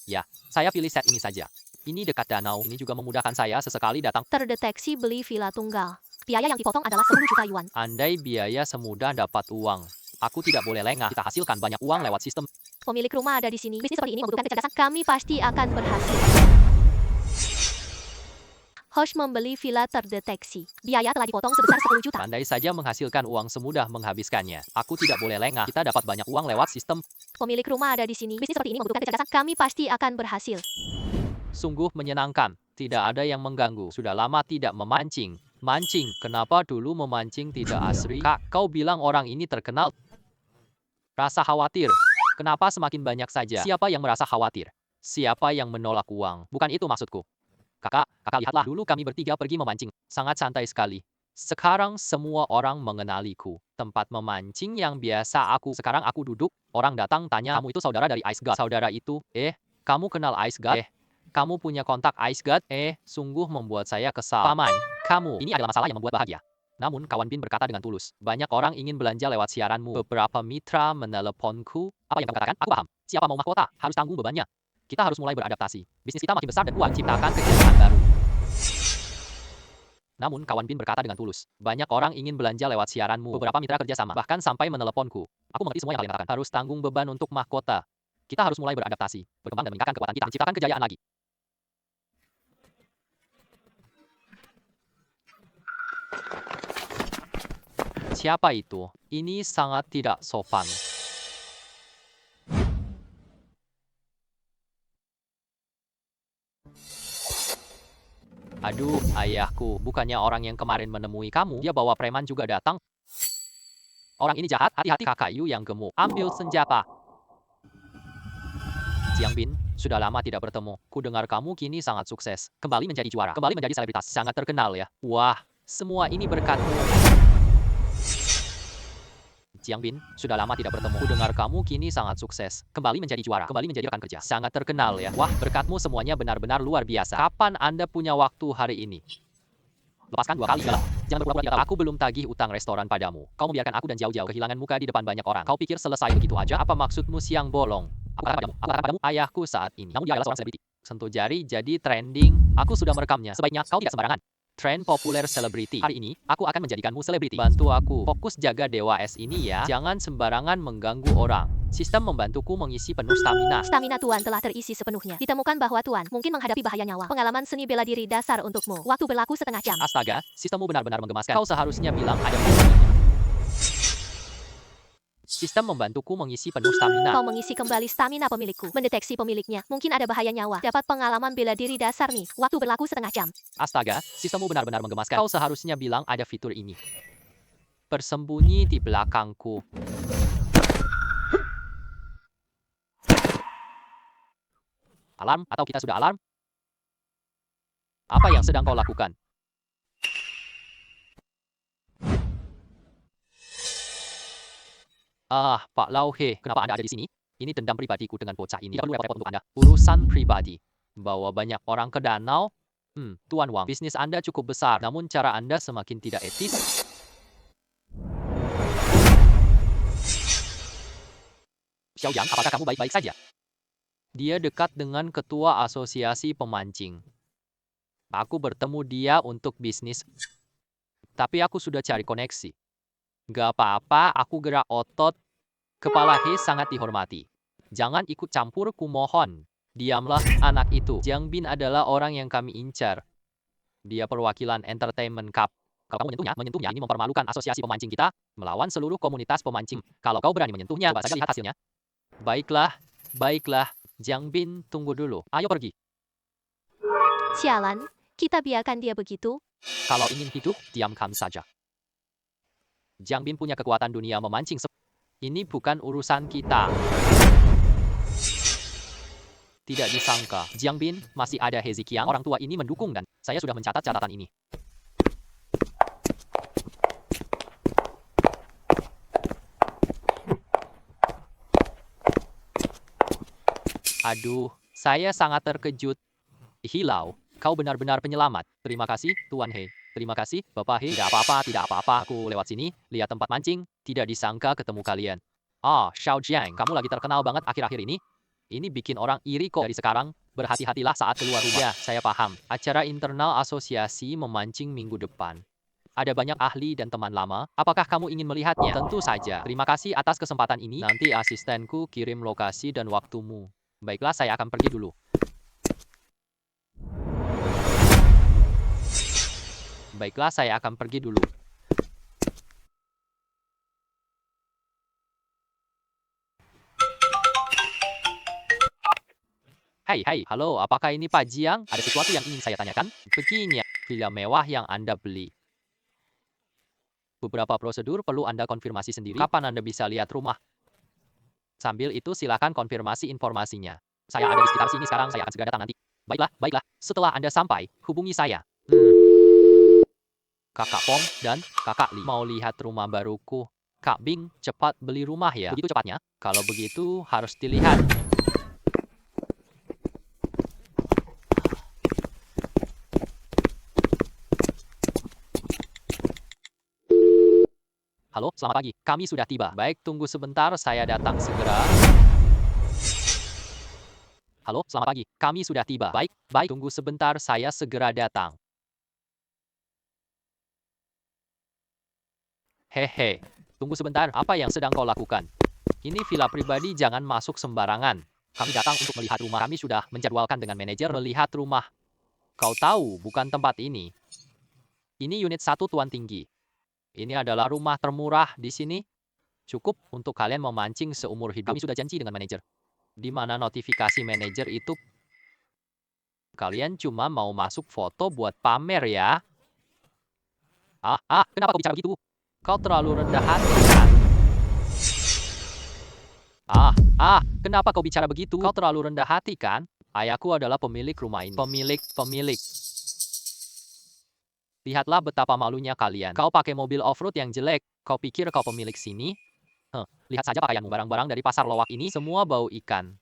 Ya, saya pilih set ini saja. Ini dekat danau. Ini juga memudahkan saya sesekali datang. Terdeteksi beli villa tunggal. Biaya yang dipotong adalah 10 juta yuan. Andai biaya semudah dapat uang. Aku tidak boleh lengah. Kita hasilkan banyak uang lewat sistem. Pemilik rumah ada di sini. Bisnis seperti ini membutuhkan kecerdasan. Kami pasti akan berhasil. Hosh membeli villa terdeteksi. Biaya telah dipotong sebesar 10 juta. Andai saja menghasilkan uang semudah menghabiskannya. Aku tidak boleh lengah. Kita dapat banyak uang lewat sistem. Pemilik rumah ada di sini. Bisnis seperti ini membutuhkan kecerdasan. Kami pasti akan berhasil. Sungguh menyenangkan. Tidak ada yang mengganggu. Sudah lama tidak memancing. Mancing, kenapa dulu memancing tidak asri? Kak, kau bilang orang ini terkenal. Rasa khawatir. Kenapa semakin banyak saja? Siapa yang merasa khawatir? Siapa yang menolak uang? Bukan itu maksudku. Kakak lihatlah. Dulu kami bertiga pergi memancing. Sangat santai sekali. Sekarang semua orang mengenaliku. Tempat memancing yang biasa aku. Sekarang aku duduk. Orang datang tanya, kamu itu saudara dari Ice God. Saudara itu, kamu kenal Ice God? Kamu punya kontak Ice God? Sungguh membuat saya kesal. Paman, kamu, ini adalah masalah yang membuat bahagia. Namun, kawan Bin berkata dengan tulus, banyak orang ingin belanja lewat siaranmu. Beberapa mitra meneleponku. Apa yang kamu katakan? Aku paham. Siapa mau mahkota, harus tanggung bebannya. Kita harus mulai beradaptasi. Bisnis kita makin besar dan kuat, ciptakan kegiatan baru. Namun, kawan Bin berkata dengan tulus, banyak orang ingin belanja lewat siaranmu. Beberapa mitra kerjasama, bahkan sampai meneleponku. Aku mengerti semua yang kalian katakan. Harus tanggung beban untuk mahkota. Kita harus mulai beradaptasi, berkembang dan meningkatkan kekuatan kita, menciptakan kejayaan lagi. Siapa itu? Ini sangat tidak sopan. Aduh, ayahku, bukannya orang yang kemarin menemui kamu, dia bawa preman juga datang. Orang ini jahat, hati-hati kakak Yu yang gemuk. Ambil senjata. Jiangbin, sudah lama tidak bertemu. Ku dengar kamu kini sangat sukses. Kembali menjadi juara, kembali menjadi selebritas. Sangat terkenal ya. Wah, semua ini berkatmu. Jiangbin, sudah lama tidak bertemu. Ku dengar kamu kini sangat sukses. Kembali menjadi juara, kembali menjadi rekan kerja. Sangat terkenal ya. Wah, berkatmu semuanya benar-benar luar biasa. Kapan Anda punya waktu hari ini? Lepaskan 2 kali segala. Jangan berpura-pura tidak tahu. Aku belum tagih utang restoran padamu. Kau membiarkan aku dan jauh-jauh kehilangan muka di depan banyak orang. Kau pikir selesai begitu aja? Apa maksudmu siang bolong? Aku katakan padamu, ayahku saat ini. Namun dia adalah seorang selebriti. Sentuh jari jadi trending. Aku sudah merekamnya. Sebaiknya kau tidak sembarangan. Tren populer selebriti. Hari ini, aku akan menjadikanmu selebriti. Bantu aku. Fokus jaga Dewa Es ini ya. Jangan sembarangan mengganggu orang. Sistem membantuku mengisi penuh stamina. Stamina Tuan telah terisi sepenuhnya. Ditemukan bahwa Tuan mungkin menghadapi bahaya nyawa. Pengalaman seni bela diri dasar untukmu. Waktu berlaku setengah jam. Astaga, sistemmu benar-benar menggemaskan. Kau seharusnya bilang ada Sistem membantuku mengisi penuh stamina. Kau mengisi kembali stamina pemilikku. Mendeteksi pemiliknya. Mungkin ada bahaya nyawa. Dapat pengalaman bela diri dasar nih. Waktu berlaku setengah jam. Astaga, sistemmu benar-benar menggemaskan. Kau seharusnya bilang ada fitur ini. Bersembunyi di belakangku. Alarm atau kita sudah alarm? Apa yang sedang kau lakukan? Pak Lauhe, kenapa Anda ada di sini? Ini dendam pribadiku dengan bocah ini. Tidak perlu repot-repot untuk Anda. Urusan pribadi. Bawa banyak orang ke danau? Tuan Wang, bisnis Anda cukup besar, namun cara Anda semakin tidak etis. Xiao Yang, apakah kamu baik-baik saja? Dia dekat dengan ketua asosiasi pemancing. Aku bertemu dia untuk bisnis, tapi aku sudah cari koneksi. Gak apa-apa, aku gerak otot. Kepala He sangat dihormati. Jangan ikut campur, kumohon. Diamlah, anak itu. Jiang Bin adalah orang yang kami incar. Dia perwakilan Entertainment Cup. Kalau kamu menyentuhnya ini mempermalukan asosiasi pemancing kita melawan seluruh komunitas pemancing. Kalau kau berani menyentuhnya, coba saja lihat hasilnya. Baiklah. Jiang Bin, tunggu dulu. Ayo pergi. Sialan, kita biarkan dia begitu. Kalau ingin hidup, diamkan saja. Jiang Bin punya kekuatan dunia memancing. Ini bukan urusan kita. Tidak disangka, Jiang Bin masih ada He Ziqiang. Orang tua ini mendukung dan saya sudah mencatat catatan ini. Aduh, saya sangat terkejut. Hilau, kau benar-benar penyelamat. Terima kasih, Tuan He. Terima kasih, Bapak He. Tidak apa-apa. Aku lewat sini, lihat tempat mancing. Tidak disangka ketemu kalian. Xiao Jiang, kamu lagi terkenal banget akhir-akhir ini. Ini bikin orang iri kok. Dari sekarang, berhati-hatilah saat keluar rumah. Ya, saya paham. Acara internal asosiasi memancing minggu depan. Ada banyak ahli dan teman lama. Apakah kamu ingin melihatnya? Tentu saja. Terima kasih atas kesempatan ini. Nanti asistenku kirim lokasi dan waktumu. Baiklah, saya akan pergi dulu. Hai, halo, apakah ini Pak Jiang? Ada sesuatu yang ingin saya tanyakan? Begini, villa mewah yang Anda beli. Beberapa prosedur perlu Anda konfirmasi sendiri. Kapan Anda bisa lihat rumah? Sambil itu silakan konfirmasi informasinya. Saya ada di sekitar sini sekarang, saya akan segera datang nanti. Baiklah. Setelah Anda sampai, hubungi saya. Kakak Pong dan Kakak Li mau lihat rumah baruku. Kak Bing, cepat beli rumah ya. Begitu cepatnya? Kalau begitu, harus dilihat. Halo, selamat pagi. Kami sudah tiba. Baik, tunggu sebentar, saya datang segera. Halo, selamat pagi. Kami sudah tiba. Baik, tunggu sebentar, saya segera datang. Hehe, tunggu sebentar, apa yang sedang kau lakukan? Ini villa pribadi, jangan masuk sembarangan. Kami datang untuk melihat rumah. Kami sudah menjadwalkan dengan manajer melihat rumah. Kau tahu, bukan tempat ini. Ini unit 1 Tuan Tinggi. Ini adalah rumah termurah di sini. Cukup untuk kalian memancing seumur hidup. Kami sudah janji dengan manajer. Di mana notifikasi manajer itu? Kalian cuma mau masuk foto buat pamer ya? Kenapa kau bicara begitu? Kau terlalu rendah hati kan? Kenapa kau bicara begitu? Kau terlalu rendah hati kan? Ayahku adalah pemilik rumah ini. Pemilik. Lihatlah betapa malunya kalian. Kau pakai mobil off-road yang jelek. Kau pikir kau pemilik sini? Lihat saja pakaianmu, barang-barang dari pasar lowak ini semua bau ikan.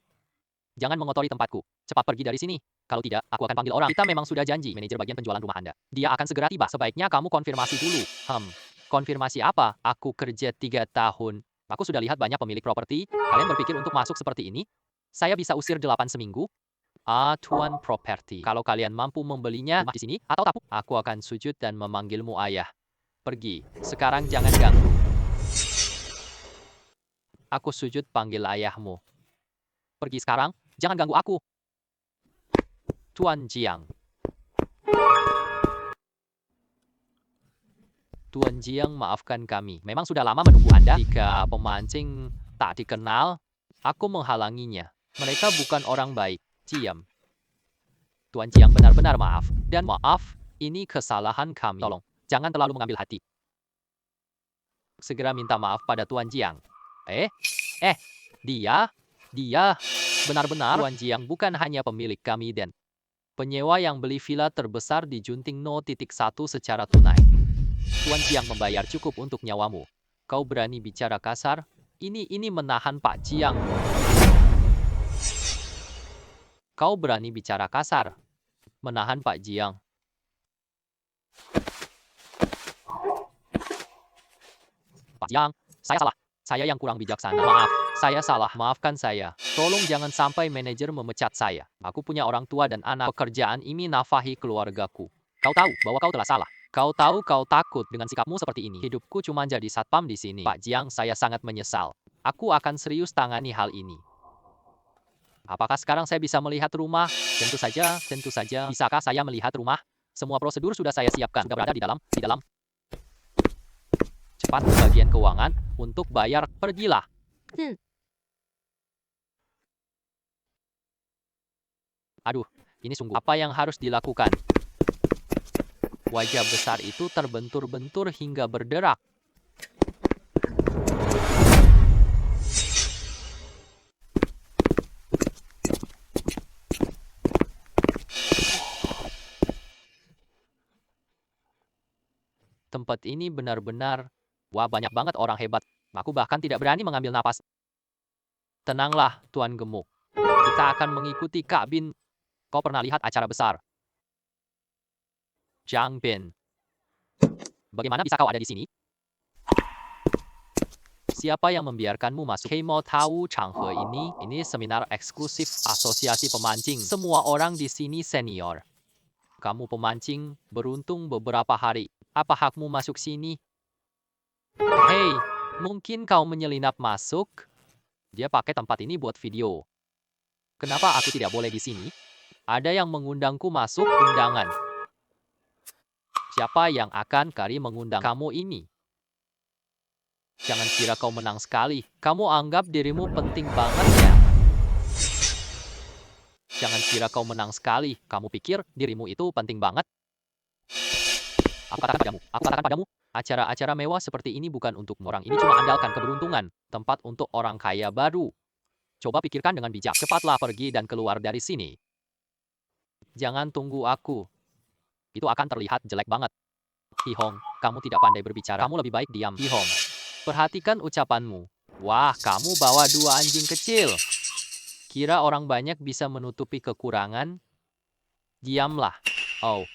Jangan mengotori tempatku. Cepat pergi dari sini. Kalau tidak, aku akan panggil orang. Kita memang sudah janji, manajer bagian penjualan rumah Anda. Dia akan segera tiba. Sebaiknya kamu konfirmasi dulu. Konfirmasi apa? Aku kerja 3 tahun. Aku sudah lihat banyak pemilik properti. Kalian berpikir untuk masuk seperti ini? Saya bisa usir 8 seminggu? Tuan properti. Kalau kalian mampu membelinya di sini atau tak, aku akan sujud dan memanggilmu ayah. Pergi. Sekarang jangan ganggu. Aku sujud panggil ayahmu. Pergi sekarang, jangan ganggu aku. Tuan Jiang. Tuan Jiang, maafkan kami. Memang sudah lama menunggu Anda. Jika pemancing tak dikenal, aku menghalanginya. Mereka bukan orang baik. Diam. Tuan Jiang, benar-benar maaf. Dan maaf, ini kesalahan kami. Tolong, jangan terlalu mengambil hati. Segera minta maaf pada Tuan Jiang. Dia benar-benar Tuan Jiang bukan hanya pemilik kami dan penyewa yang beli villa terbesar di Junting No. 1 secara tunai. Tuan Jiang membayar cukup untuk nyawamu. Kau berani bicara kasar? Ini menahan Pak Jiang. Kau berani bicara kasar? Menahan Pak Jiang. Pak Jiang, saya salah. Saya yang kurang bijaksana. Maaf, saya salah. Maafkan saya. Tolong jangan sampai manajer memecat saya. Aku punya orang tua dan anak. Pekerjaan ini nafkahi keluargaku. Kau tahu bahwa kau telah salah. Kau tahu kau takut dengan sikapmu seperti ini. Hidupku cuma jadi satpam di sini. Pak Jiang, saya sangat menyesal. Aku akan serius tangani hal ini. Apakah sekarang saya bisa melihat rumah? Tentu saja, tentu saja. Bisakah saya melihat rumah? Semua prosedur sudah saya siapkan. Sudah berada di dalam. Cepat ke bagian keuangan untuk bayar. Pergilah. Aduh, ini sungguh apa yang harus dilakukan? Wajah besar itu terbentur-bentur hingga berderak. Tempat ini benar-benar, wah, banyak banget orang hebat. Aku bahkan tidak berani mengambil napas. Tenanglah, Tuan Gemuk. Kita akan mengikuti Kak Bin. Kau pernah lihat acara besar? Zhang Bin. Bagaimana bisa kau ada di sini? Siapa yang membiarkanmu masuk? Hei, mau tahu Changhe ini? Ini seminar eksklusif asosiasi pemancing. Semua orang di sini senior. Kamu pemancing, beruntung beberapa hari. Apa hakmu masuk sini? Hei, mungkin kau menyelinap masuk? Dia pakai tempat ini buat video. Kenapa aku tidak boleh di sini? Ada yang mengundangku masuk undangan. Siapa yang akan kali mengundang kamu ini? Jangan kira kau menang sekali. Kamu anggap dirimu penting banget ya? Jangan kira kau menang sekali. Kamu pikir dirimu itu penting banget? Aku katakan padamu, acara-acara mewah seperti ini bukan untuk orang. Ini cuma andalkan keberuntungan. Tempat untuk orang kaya baru. Coba pikirkan dengan bijak. Cepatlah pergi dan keluar dari sini. Jangan tunggu aku. Itu akan terlihat jelek banget. Hihong, kamu tidak pandai berbicara. Kamu lebih baik diam. Hihong, perhatikan ucapanmu. Wah, kamu bawa 2 anjing kecil. Kira orang banyak bisa menutupi kekurangan? Diamlah. Oh.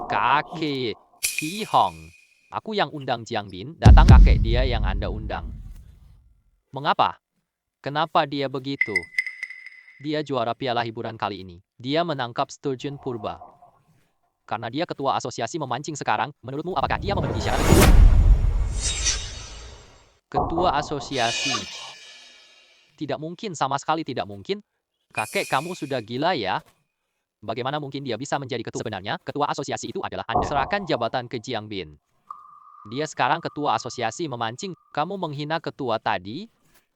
Kakek Hihong. Aku yang undang Jiang Bin, datang kakek dia yang Anda undang. Mengapa? Kenapa dia begitu? Dia juara piala hiburan kali ini. Dia menangkap sturgeon purba. Karena dia ketua asosiasi memancing sekarang, menurutmu apakah dia memenuhi syarat itu? Ketua asosiasi. Tidak mungkin, sama sekali tidak mungkin. Kakek kamu sudah gila ya? Bagaimana mungkin dia bisa menjadi ketua? Sebenarnya, ketua asosiasi itu adalah Anda. Serahkan jabatan ke Jiang Bin. Dia sekarang ketua asosiasi memancing. Kamu menghina ketua tadi?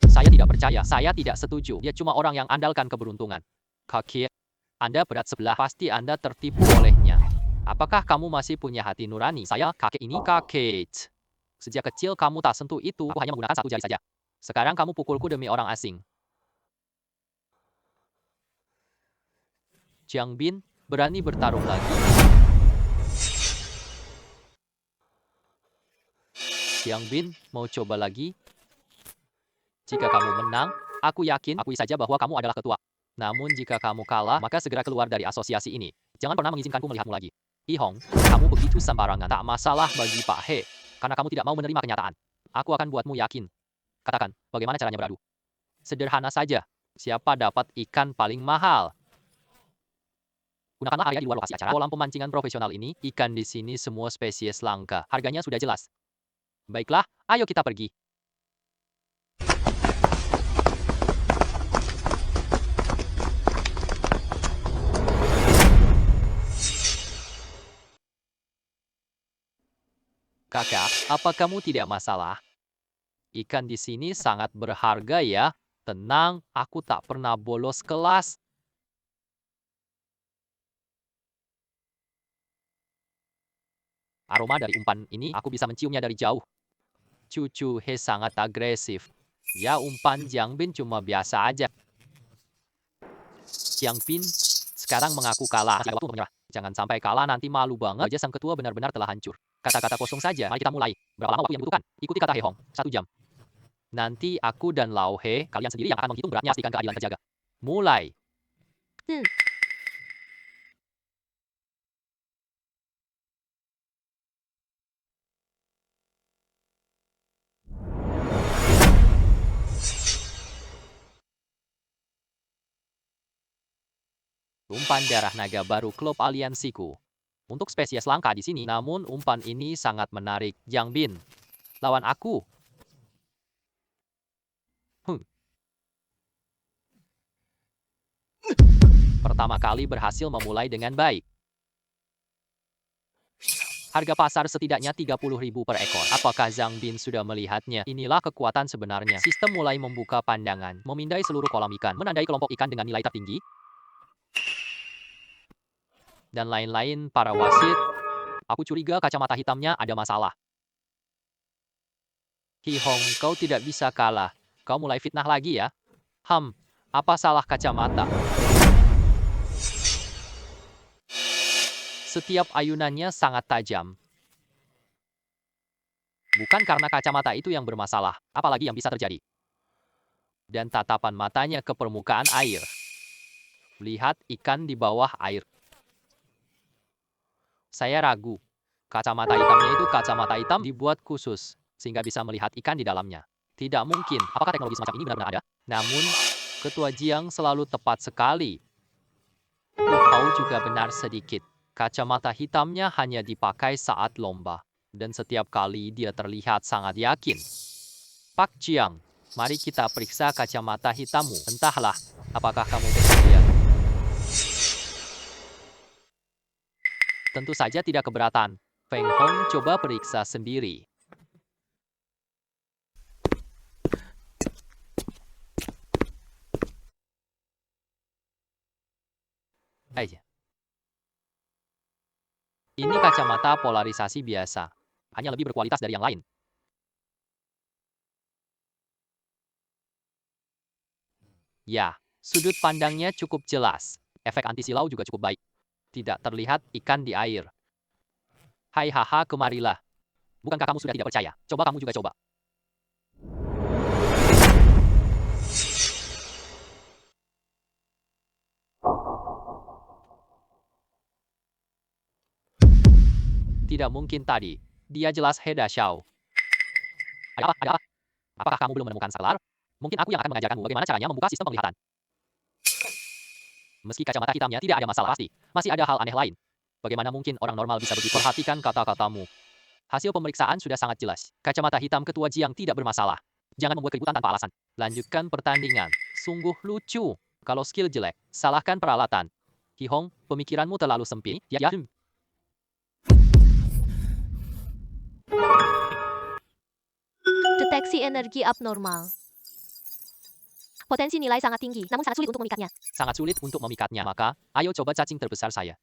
Saya tidak percaya, saya tidak setuju. Dia cuma orang yang andalkan keberuntungan. Kakek, Anda berat sebelah, pasti Anda tertipu olehnya. Apakah kamu masih punya hati nurani? Saya, kakek ini, kakek. Sejak kecil kamu tak sentuh itu, aku hanya menggunakan 1 jari saja. Sekarang kamu pukulku demi orang asing. Jiang Bin, berani bertarung lagi? Jiang Bin, mau coba lagi? Jika kamu menang, aku yakin, akui saja bahwa kamu adalah ketua. Namun jika kamu kalah, maka segera keluar dari asosiasi ini. Jangan pernah mengizinkanku melihatmu lagi. Hihong, kamu begitu sembarangan. Tak masalah bagi Pak He, karena kamu tidak mau menerima kenyataan. Aku akan buatmu yakin. Katakan, bagaimana caranya beradu? Sederhana saja. Siapa dapat ikan paling mahal? Gunakanlah area di luar lokasi acara. Kolam pemancingan profesional ini, ikan di sini semua spesies langka. Harganya sudah jelas. Baiklah, ayo kita pergi. Kakak, apa kamu tidak masalah? Ikan di sini sangat berharga ya. Tenang, aku tak pernah bolos kelas. Aroma dari umpan ini aku bisa menciumnya dari jauh. Cucu He sangat agresif. Ya umpan Jiang Bin cuma biasa aja. Jiang Bin sekarang mengaku kalah. Masih ada waktu untuk menyerah. Jangan sampai kalah nanti malu banget. Wajah sang ketua benar-benar telah hancur. Kata-kata kosong saja. Mari kita mulai. Berapa lama waktu yang dibutuhkan? Ikuti kata He Hong. 1 jam. Nanti aku dan Lao He, kalian sendiri yang akan menghitung beratnya, pastikan keadilan terjaga. Mulai. Umpan darah naga baru klub aliansiku. Untuk spesies langka di sini, namun umpan ini sangat menarik. Jiang Bin, lawan aku. Pertama kali berhasil memulai dengan baik. Harga pasar setidaknya 30.000 per ekor. Apakah Zhang Bin sudah melihatnya? Inilah kekuatan sebenarnya. Sistem mulai membuka pandangan. Memindai seluruh kolam ikan. Menandai kelompok ikan dengan nilai tertinggi. Dan lain-lain para wasit. Aku curiga kacamata hitamnya ada masalah. Hi Hong, kau tidak bisa kalah. Kau mulai fitnah lagi ya? Apa salah kacamata? Setiap ayunannya sangat tajam. Bukan karena kacamata itu yang bermasalah, apalagi yang bisa terjadi. Dan tatapan matanya ke permukaan air. Lihat ikan di bawah air. Saya ragu. Kacamata hitamnya itu kacamata hitam dibuat khusus, sehingga bisa melihat ikan di dalamnya. Tidak mungkin. Apakah teknologi semacam ini benar-benar ada? Namun, Ketua Jiang selalu tepat sekali. Kau juga benar sedikit. Kacamata hitamnya hanya dipakai saat lomba. Dan setiap kali dia terlihat sangat yakin. Pak Jiang, mari kita periksa kacamata hitammu. Entahlah, apakah kamu bersedia? Tentu saja tidak keberatan. Feng Hong coba periksa sendiri. Aja. Ini kacamata polarisasi biasa. Hanya lebih berkualitas dari yang lain. Ya, sudut pandangnya cukup jelas. Efek anti silau juga cukup baik. Tidak terlihat ikan di air. Hai haha, kemarilah. Bukankah kamu sudah tidak percaya? Coba kamu juga coba. Tidak mungkin tadi. Dia jelas Heda Xiao. Ada apa? Apakah kamu belum menemukan saklar? Mungkin aku yang akan mengajarkanmu bagaimana caranya membuka sistem penglihatan. Meski kacamata hitamnya tidak ada masalah pasti, masih ada hal aneh lain. Bagaimana mungkin orang normal bisa begitu? Perhatikan kata-katamu. Hasil pemeriksaan sudah sangat jelas. Kacamata hitam Ketua Jiang tidak bermasalah. Jangan membuat keributan tanpa alasan. Lanjutkan pertandingan. Sungguh lucu. Kalau skill jelek, salahkan peralatan. Hi Hong, pemikiranmu terlalu sempit. Ya. Deteksi energi abnormal. Potensi nilai sangat tinggi, namun sangat sulit untuk memikatnya. Sangat sulit untuk memikatnya, maka ayo coba cacing terbesar saya.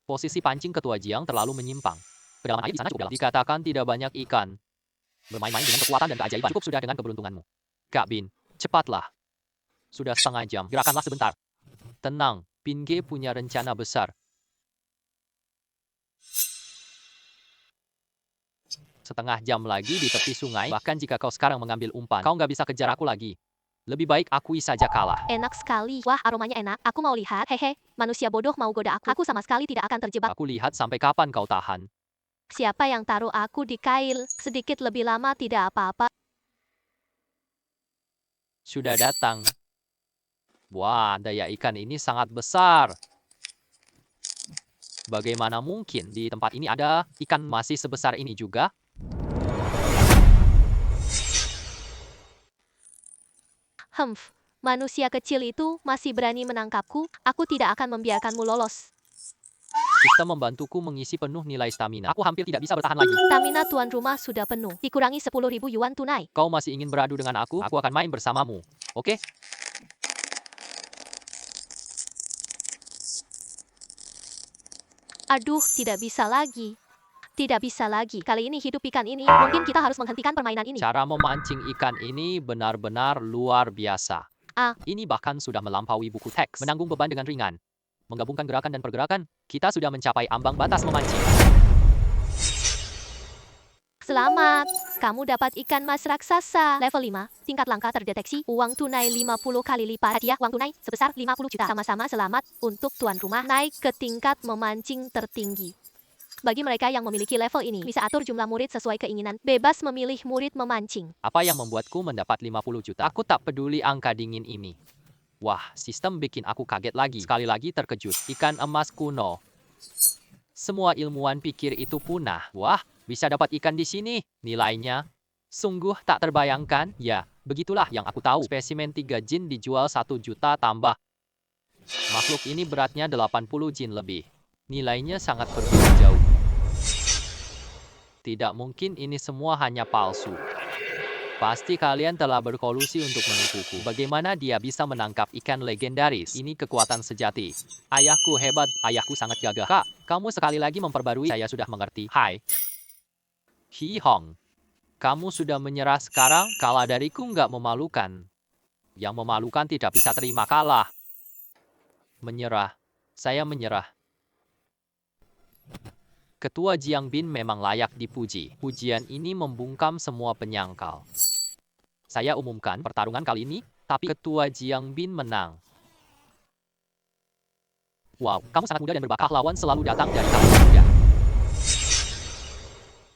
Posisi pancing Ketua Jiang terlalu menyimpang. Kedalaman air di sana cukup dalam. Dikatakan tidak banyak ikan. Bermain-main dengan kekuatan dan keajaiban. Cukup sudah dengan keberuntunganmu. Kak Bin, cepatlah. Sudah setengah jam, gerakanlah sebentar. Tenang, Bin Ge punya rencana besar. Setengah jam lagi di tepi sungai, bahkan jika kau sekarang mengambil umpan, kau nggak bisa kejar aku lagi. Lebih baik akui saja kalah. Enak sekali. Wah, aromanya enak. Aku mau lihat. Hehe, manusia bodoh mau goda aku. Aku sama sekali tidak akan terjebak. Aku lihat sampai kapan kau tahan. Siapa yang taruh aku di kail? Sedikit lebih lama tidak apa-apa. Sudah datang. Wah, daya ikan ini sangat besar. Bagaimana mungkin di tempat ini ada ikan masih sebesar ini juga? Manusia kecil itu masih berani menangkapku. Aku tidak akan membiarkanmu lolos. Sistem membantuku mengisi penuh nilai stamina. Aku hampir tidak bisa bertahan lagi. Stamina tuan rumah sudah penuh. Dikurangi 10.000 yuan tunai. Kau masih ingin beradu dengan aku akan main bersamamu. Oke? Aduh, tidak bisa lagi. Tidak bisa lagi. Kali ini hidup ikan ini. Mungkin kita harus menghentikan permainan ini. Cara memancing ikan ini benar-benar luar biasa. Ah. Ini bahkan sudah melampaui buku teks. Menanggung beban dengan ringan. Menggabungkan gerakan dan pergerakan, kita sudah mencapai ambang batas memancing. Selamat, kamu dapat ikan mas raksasa. Level 5, tingkat langka terdeteksi. Uang tunai 50 kali lipat. Hadiah uang tunai sebesar 50 juta. Sama-sama selamat untuk tuan rumah naik ke tingkat memancing tertinggi. Bagi mereka yang memiliki level ini, bisa atur jumlah murid sesuai keinginan. Bebas memilih murid memancing. Apa yang membuatku mendapat 50 juta? Aku tak peduli angka dingin ini. Wah, sistem bikin aku kaget lagi. Sekali lagi terkejut. Ikan emas kuno. Semua ilmuwan pikir itu punah. Wah, bisa dapat ikan di sini. Nilainya sungguh tak terbayangkan. Ya, begitulah yang aku tahu. Spesimen 3 jin dijual 1 juta tambah. Makhluk ini beratnya 80 jin lebih. Nilainya sangat berbeda jauh. Tidak mungkin ini semua hanya palsu. Pasti kalian telah berkolusi untuk menipuku. Bagaimana dia bisa menangkap ikan legendaris? Ini kekuatan sejati. Ayahku hebat, ayahku sangat gagah. Kak, kamu sekali lagi memperbarui. Saya sudah mengerti. Hai. Hi Hong. Kamu sudah menyerah sekarang? Kalah dariku nggak memalukan. Yang memalukan tidak bisa terima kalah. Menyerah. Saya menyerah. Ketua Jiang Bin memang layak dipuji. Pujian ini membungkam semua penyangkal. Saya umumkan pertarungan kali ini, tapi Ketua Jiang Bin menang. Wow, kamu sangat muda dan berbakat. Lawan selalu datang dari kamu muda.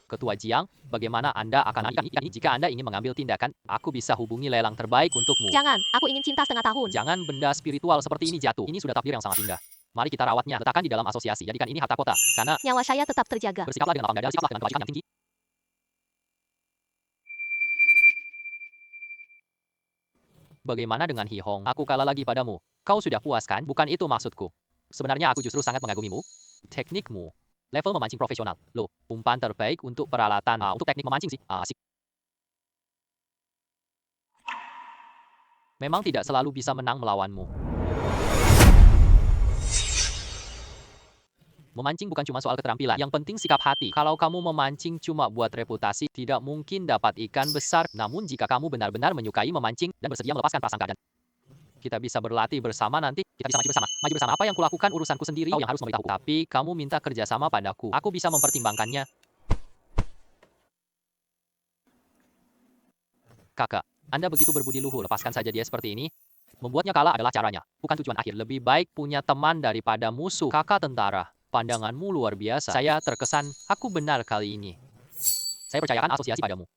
Ketua Jiang, bagaimana Anda akan ikan ini? Jika Anda ingin mengambil tindakan, aku bisa hubungi lelang terbaik untukmu. Jangan, aku ingin cinta setengah tahun. Jangan benda spiritual seperti ini jatuh. Ini sudah takdir yang sangat indah. Mari kita rawatnya, letakkan di dalam asosiasi. Jadikan ini harta kota. Karena nyawa saya tetap terjaga. Bersikaplah dengan lapang dada, sikaplah dengan kebajikan yang tinggi. Bagaimana dengan Hi Hong? Aku kalah lagi padamu. Kau sudah puas kan? Bukan itu maksudku. Sebenarnya aku justru sangat mengagumimu. Teknikmu. Level memancing profesional. Loh, umpan terbaik untuk peralatan. Untuk teknik memancing sih. Asik. Memang tidak selalu bisa menang melawanmu. Memancing bukan cuma soal keterampilan, yang penting sikap hati. Kalau kamu memancing cuma buat reputasi, tidak mungkin dapat ikan besar. Namun jika kamu benar-benar menyukai memancing dan bersedia melepaskan prasangka dan kita bisa berlatih bersama nanti, kita bisa maju bersama. Maju bersama apa yang kulakukan urusanku sendiri, kau yang harus memberitahu. Tapi kamu minta kerjasama padaku. Aku bisa mempertimbangkannya. Kakak, Anda begitu berbudi luhur, lepaskan saja dia seperti ini. Membuatnya kalah adalah caranya, bukan tujuan akhir. Lebih baik punya teman daripada musuh. Kakak tentara. Pandanganmu luar biasa. Saya terkesan, aku benar kali ini. Saya percayakan asosiasi padamu.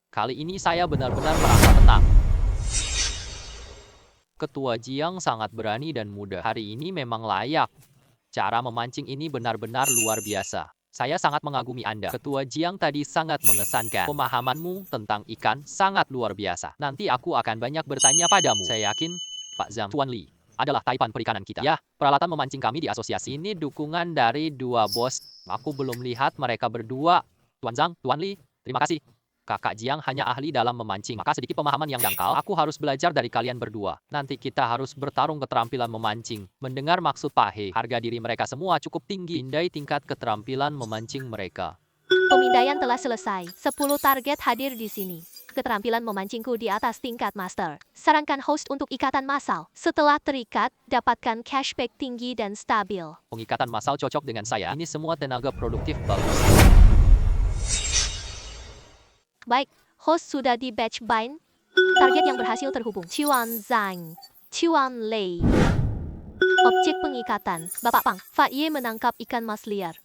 Kali ini saya benar-benar merasa tenang. Ketua Jiang sangat berani dan muda. Hari ini memang layak. Cara memancing ini benar-benar luar biasa. Saya sangat mengagumi Anda. Ketua Jiang tadi sangat mengesankan. Pemahamanmu tentang ikan sangat luar biasa. Nanti aku akan banyak bertanya padamu. Saya yakin, Pak Zhang, Tuan Li adalah taipan perikanan kita. Ya, peralatan memancing kami di asosiasi ini dukungan dari dua bos. Aku belum lihat mereka berdua. Tuan Zhang, Tuan Li, terima kasih. Kakak Jiang hanya ahli dalam memancing, maka sedikit pemahaman yang dangkal. Aku harus belajar dari kalian berdua. Nanti kita harus bertarung keterampilan memancing. Mendengar maksud Pak He, harga diri mereka semua cukup tinggi. Pindai tingkat keterampilan memancing mereka. Pemindaian telah selesai. 10 target hadir di sini. Keterampilan memancingku di atas tingkat master. Sarankan host untuk ikatan massal. Setelah terikat, dapatkan cashback tinggi dan stabil. Pengikatan massal cocok dengan saya. Ini semua tenaga produktif bagus. Baik, host sudah di batch bind. Target yang berhasil terhubung. Chuan Zhang, Chuan Lei. Objek pengikatan. Bapak Pang, Fa Ye menangkap ikan mas liar.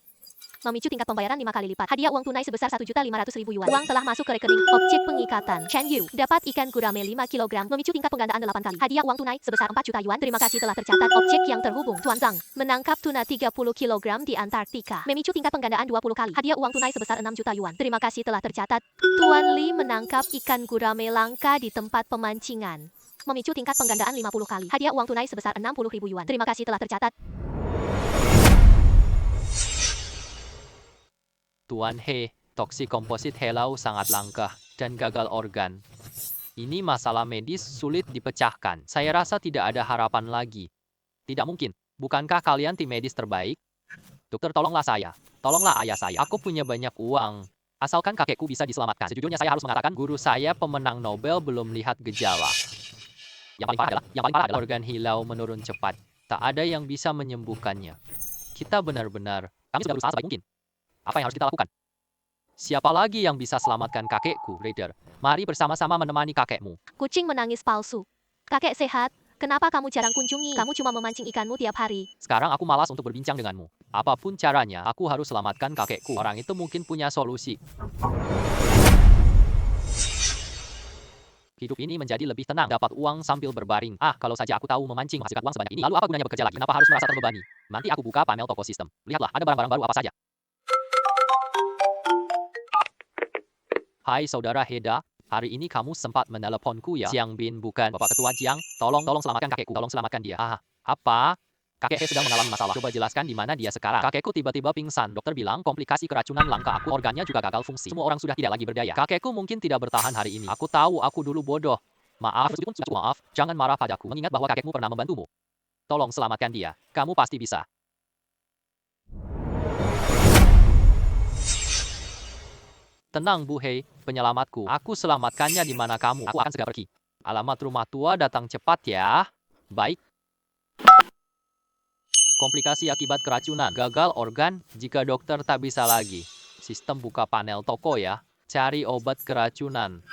Memicu tingkat pembayaran 5 kali lipat. Hadiah uang tunai sebesar 1.500.000 yuan. Uang telah masuk ke rekening. Objek pengikatan. Chen Yu dapat ikan gurame 5 kg. Memicu tingkat penggandaan 8 kali. Hadiah uang tunai sebesar 4 juta yuan. Terima kasih telah tercatat. Objek yang terhubung. Tuan Zhang menangkap tuna 30 kg di Antartika. Memicu tingkat penggandaan 20 kali. Hadiah uang tunai sebesar 6 juta yuan. Terima kasih telah tercatat. Tuan Li menangkap ikan gurame langka di tempat pemancingan. Memicu tingkat penggandaan 50 kali. Hadiah uang tunai sebesar 60.000 yuan. Terima kasih telah tercatat. Tuan He, toksik komposit helau sangat langka dan gagal organ. Ini masalah medis sulit dipecahkan. Saya rasa tidak ada harapan lagi. Tidak mungkin. Bukankah kalian tim medis terbaik? Dokter, tolonglah saya. Tolonglah ayah saya. Aku punya banyak uang. Asalkan kakekku bisa diselamatkan. Sejujurnya saya harus mengatakan guru saya pemenang Nobel belum lihat gejala. Yang paling parah adalah organ hilau menurun cepat. Tak ada yang bisa menyembuhkannya. Kami sudah berusaha sebaik mungkin. Apa yang harus kita lakukan? Siapa lagi yang bisa selamatkan kakekku, Raider? Mari bersama-sama menemani kakekmu. Kucing menangis palsu. Kakek sehat. Kenapa kamu jarang kunjungi? Kamu cuma memancing ikanmu tiap hari. Sekarang aku malas untuk berbincang denganmu. Apapun caranya, aku harus selamatkan kakekku. Orang itu mungkin punya solusi. Hidup ini menjadi lebih tenang, dapat uang sambil berbaring. Kalau saja aku tahu memancing menghasilkan uang sebanyak ini, lalu apa gunanya bekerja lagi? Kenapa harus merasa terbebani? Nanti aku buka panel toko sistem. Lihatlah, ada barang-barang baru apa saja. Hai saudara Heda, hari ini kamu sempat meneleponku ya? Jiang Bin bukan Bapak Ketua Jiang, tolong selamatkan kakekku, tolong selamatkan dia. Apa? Kakek He sedang mengalami masalah. Coba jelaskan di mana dia sekarang. Kakekku tiba-tiba pingsan. Dokter bilang komplikasi keracunan langka. Organnya juga gagal fungsi. Semua orang sudah tidak lagi berdaya. Kakekku mungkin tidak bertahan hari ini. Aku tahu aku dulu bodoh. Maaf, jangan marah padaku. Mengingat bahwa kakekmu pernah membantumu. Tolong selamatkan dia. Kamu pasti bisa. Tenang Bu Hei, penyelamatku. Aku selamatkannya di mana kamu. Aku akan segera pergi. Alamat rumah tua datang cepat ya. Baik. Komplikasi akibat keracunan. Gagal organ jika dokter tak bisa lagi. Sistem buka panel toko ya. Cari obat keracunan.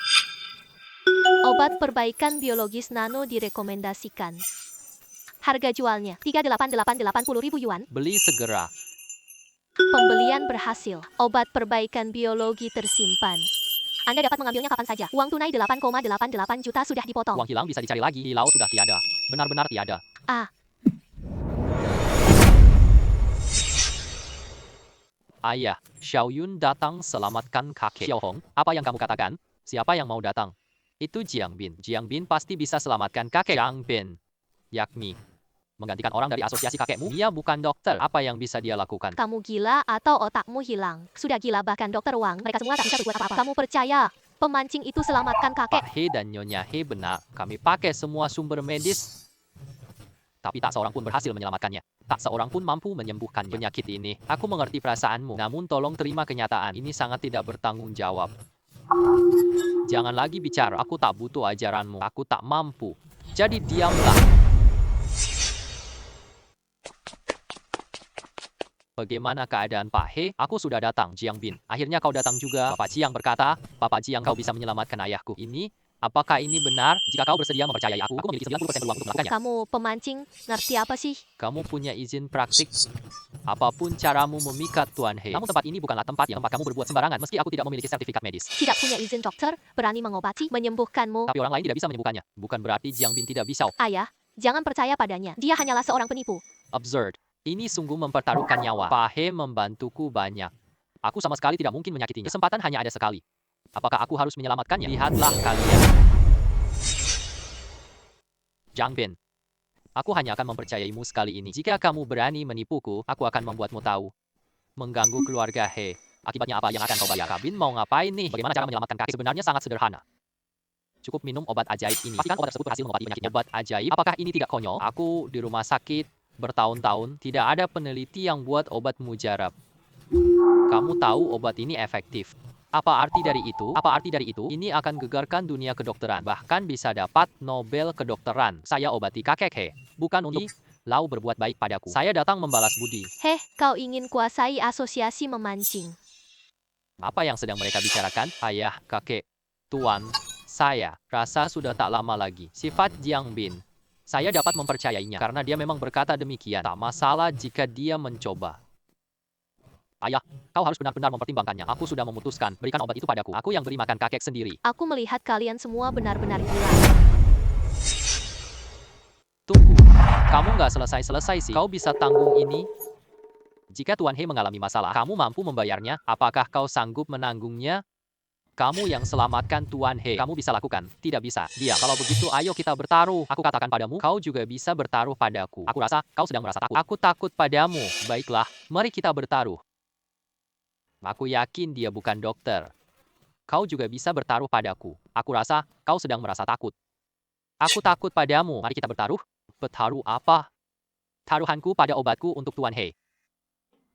Obat perbaikan biologis nano direkomendasikan. Harga jualnya 38880.000 yuan. Beli segera. Pembelian berhasil. Obat perbaikan biologi tersimpan. Anda dapat mengambilnya kapan saja. Uang tunai 8,88 juta sudah dipotong. Uang hilang bisa dicari lagi. Hilau sudah tiada. Benar-benar tiada. Ayah, Xiao Yun datang selamatkan kakek. Xiao Hong, apa yang kamu katakan? Siapa yang mau datang? Itu Jiang Bin. Jiang Bin pasti bisa selamatkan kakek. Jiang Bin, yakni menggantikan orang dari asosiasi kakekmu. Dia bukan dokter. Apa yang bisa dia lakukan? Kamu gila atau otakmu hilang? Sudah gila bahkan Dokter Wang. Mereka semua tak bisa berbuat apa-apa. Kamu percaya pemancing itu selamatkan kakek? Pak He dan Nyonya He benar. Kami pakai semua sumber medis. Tapi tak seorang pun berhasil menyelamatkannya. Tak seorang pun mampu menyembuhkan penyakit ini. Aku mengerti perasaanmu. Namun tolong terima kenyataan. Ini sangat tidak bertanggung jawab. Jangan lagi bicara. Aku tak butuh ajaranmu. Aku tak mampu. Jadi diamlah. Bagaimana keadaan Pak He? Aku sudah datang, Jiang Bin. Akhirnya kau datang juga. Bapak Jiang berkata, Bapak Jiang kau bisa menyelamatkan ayahku. Apakah ini benar? Jika kau bersedia mempercayai aku memiliki 90% peluang untuk melakukannya. Kamu pemancing, ngerti apa sih? Kamu punya izin praktik. Apapun caramu memikat Tuan He. Namun tempat ini bukanlah tempat yang kamu berbuat sembarangan meski aku tidak memiliki sertifikat medis. Tidak punya izin dokter, berani mengobati, menyembuhkanmu. Tapi orang lain tidak bisa menyembuhkannya. Bukan berarti Jiang Bin tidak bisa. Ayah, jangan percaya padanya. Dia hanyalah seorang penipu. Absurd. Ini sungguh mempertaruhkan nyawa. Pak He membantuku banyak. Aku sama sekali tidak mungkin menyakitinya. Kesempatan hanya ada sekali. Apakah aku harus menyelamatkannya? Lihatlah kalian. Jiang Bin. Aku hanya akan mempercayaimu sekali ini. Jika kamu berani menipuku, aku akan membuatmu tahu. Mengganggu keluarga He. Akibatnya apa yang akan kau bayar? Kabin mau ngapain nih? Bagaimana cara menyelamatkan kakek? Sebenarnya sangat sederhana. Cukup minum obat ajaib ini. Pastikan obat tersebut berhasil mengobati penyakitnya. Obat ajaib? Apakah ini tidak konyol? Aku di rumah sakit bertahun-tahun, tidak ada peneliti yang buat obat mujarab. Kamu tahu obat ini efektif. Apa arti dari itu? Ini akan gegarkan dunia kedokteran. Bahkan bisa dapat Nobel kedokteran. Saya obati kakek He. Bukan untuk lau berbuat baik padaku. Saya datang membalas budi. Heh, kau ingin kuasai asosiasi memancing. Apa yang sedang mereka bicarakan? Ayah, kakek, tuan, saya rasa sudah tak lama lagi. Sifat Jiang Bin. Saya dapat mempercayainya karena dia memang berkata demikian. Tak masalah jika dia mencoba. Ayah, kau harus benar-benar mempertimbangkannya. Aku sudah memutuskan, berikan obat itu padaku. Aku yang beri makan kakek sendiri. Aku melihat kalian semua benar-benar gila. Tunggu, kamu nggak selesai-selesai sih. Kau bisa tanggung ini? Jika Tuan He mengalami masalah, kamu mampu membayarnya. Apakah kau sanggup menanggungnya? Kamu yang selamatkan Tuan He. Kamu bisa lakukan. Tidak bisa. Diam. Kalau begitu, ayo kita bertaruh. Aku katakan padamu, kau juga bisa bertaruh padaku. Aku rasa kau sedang merasa takut. Aku takut padamu. Baiklah, mari kita bertaruh. Aku yakin dia bukan dokter. Kau juga bisa bertaruh padaku. Aku rasa kau sedang merasa takut. Aku takut padamu. Mari kita bertaruh. Bertaruh apa? Taruhanku pada obatku untuk Tuan He.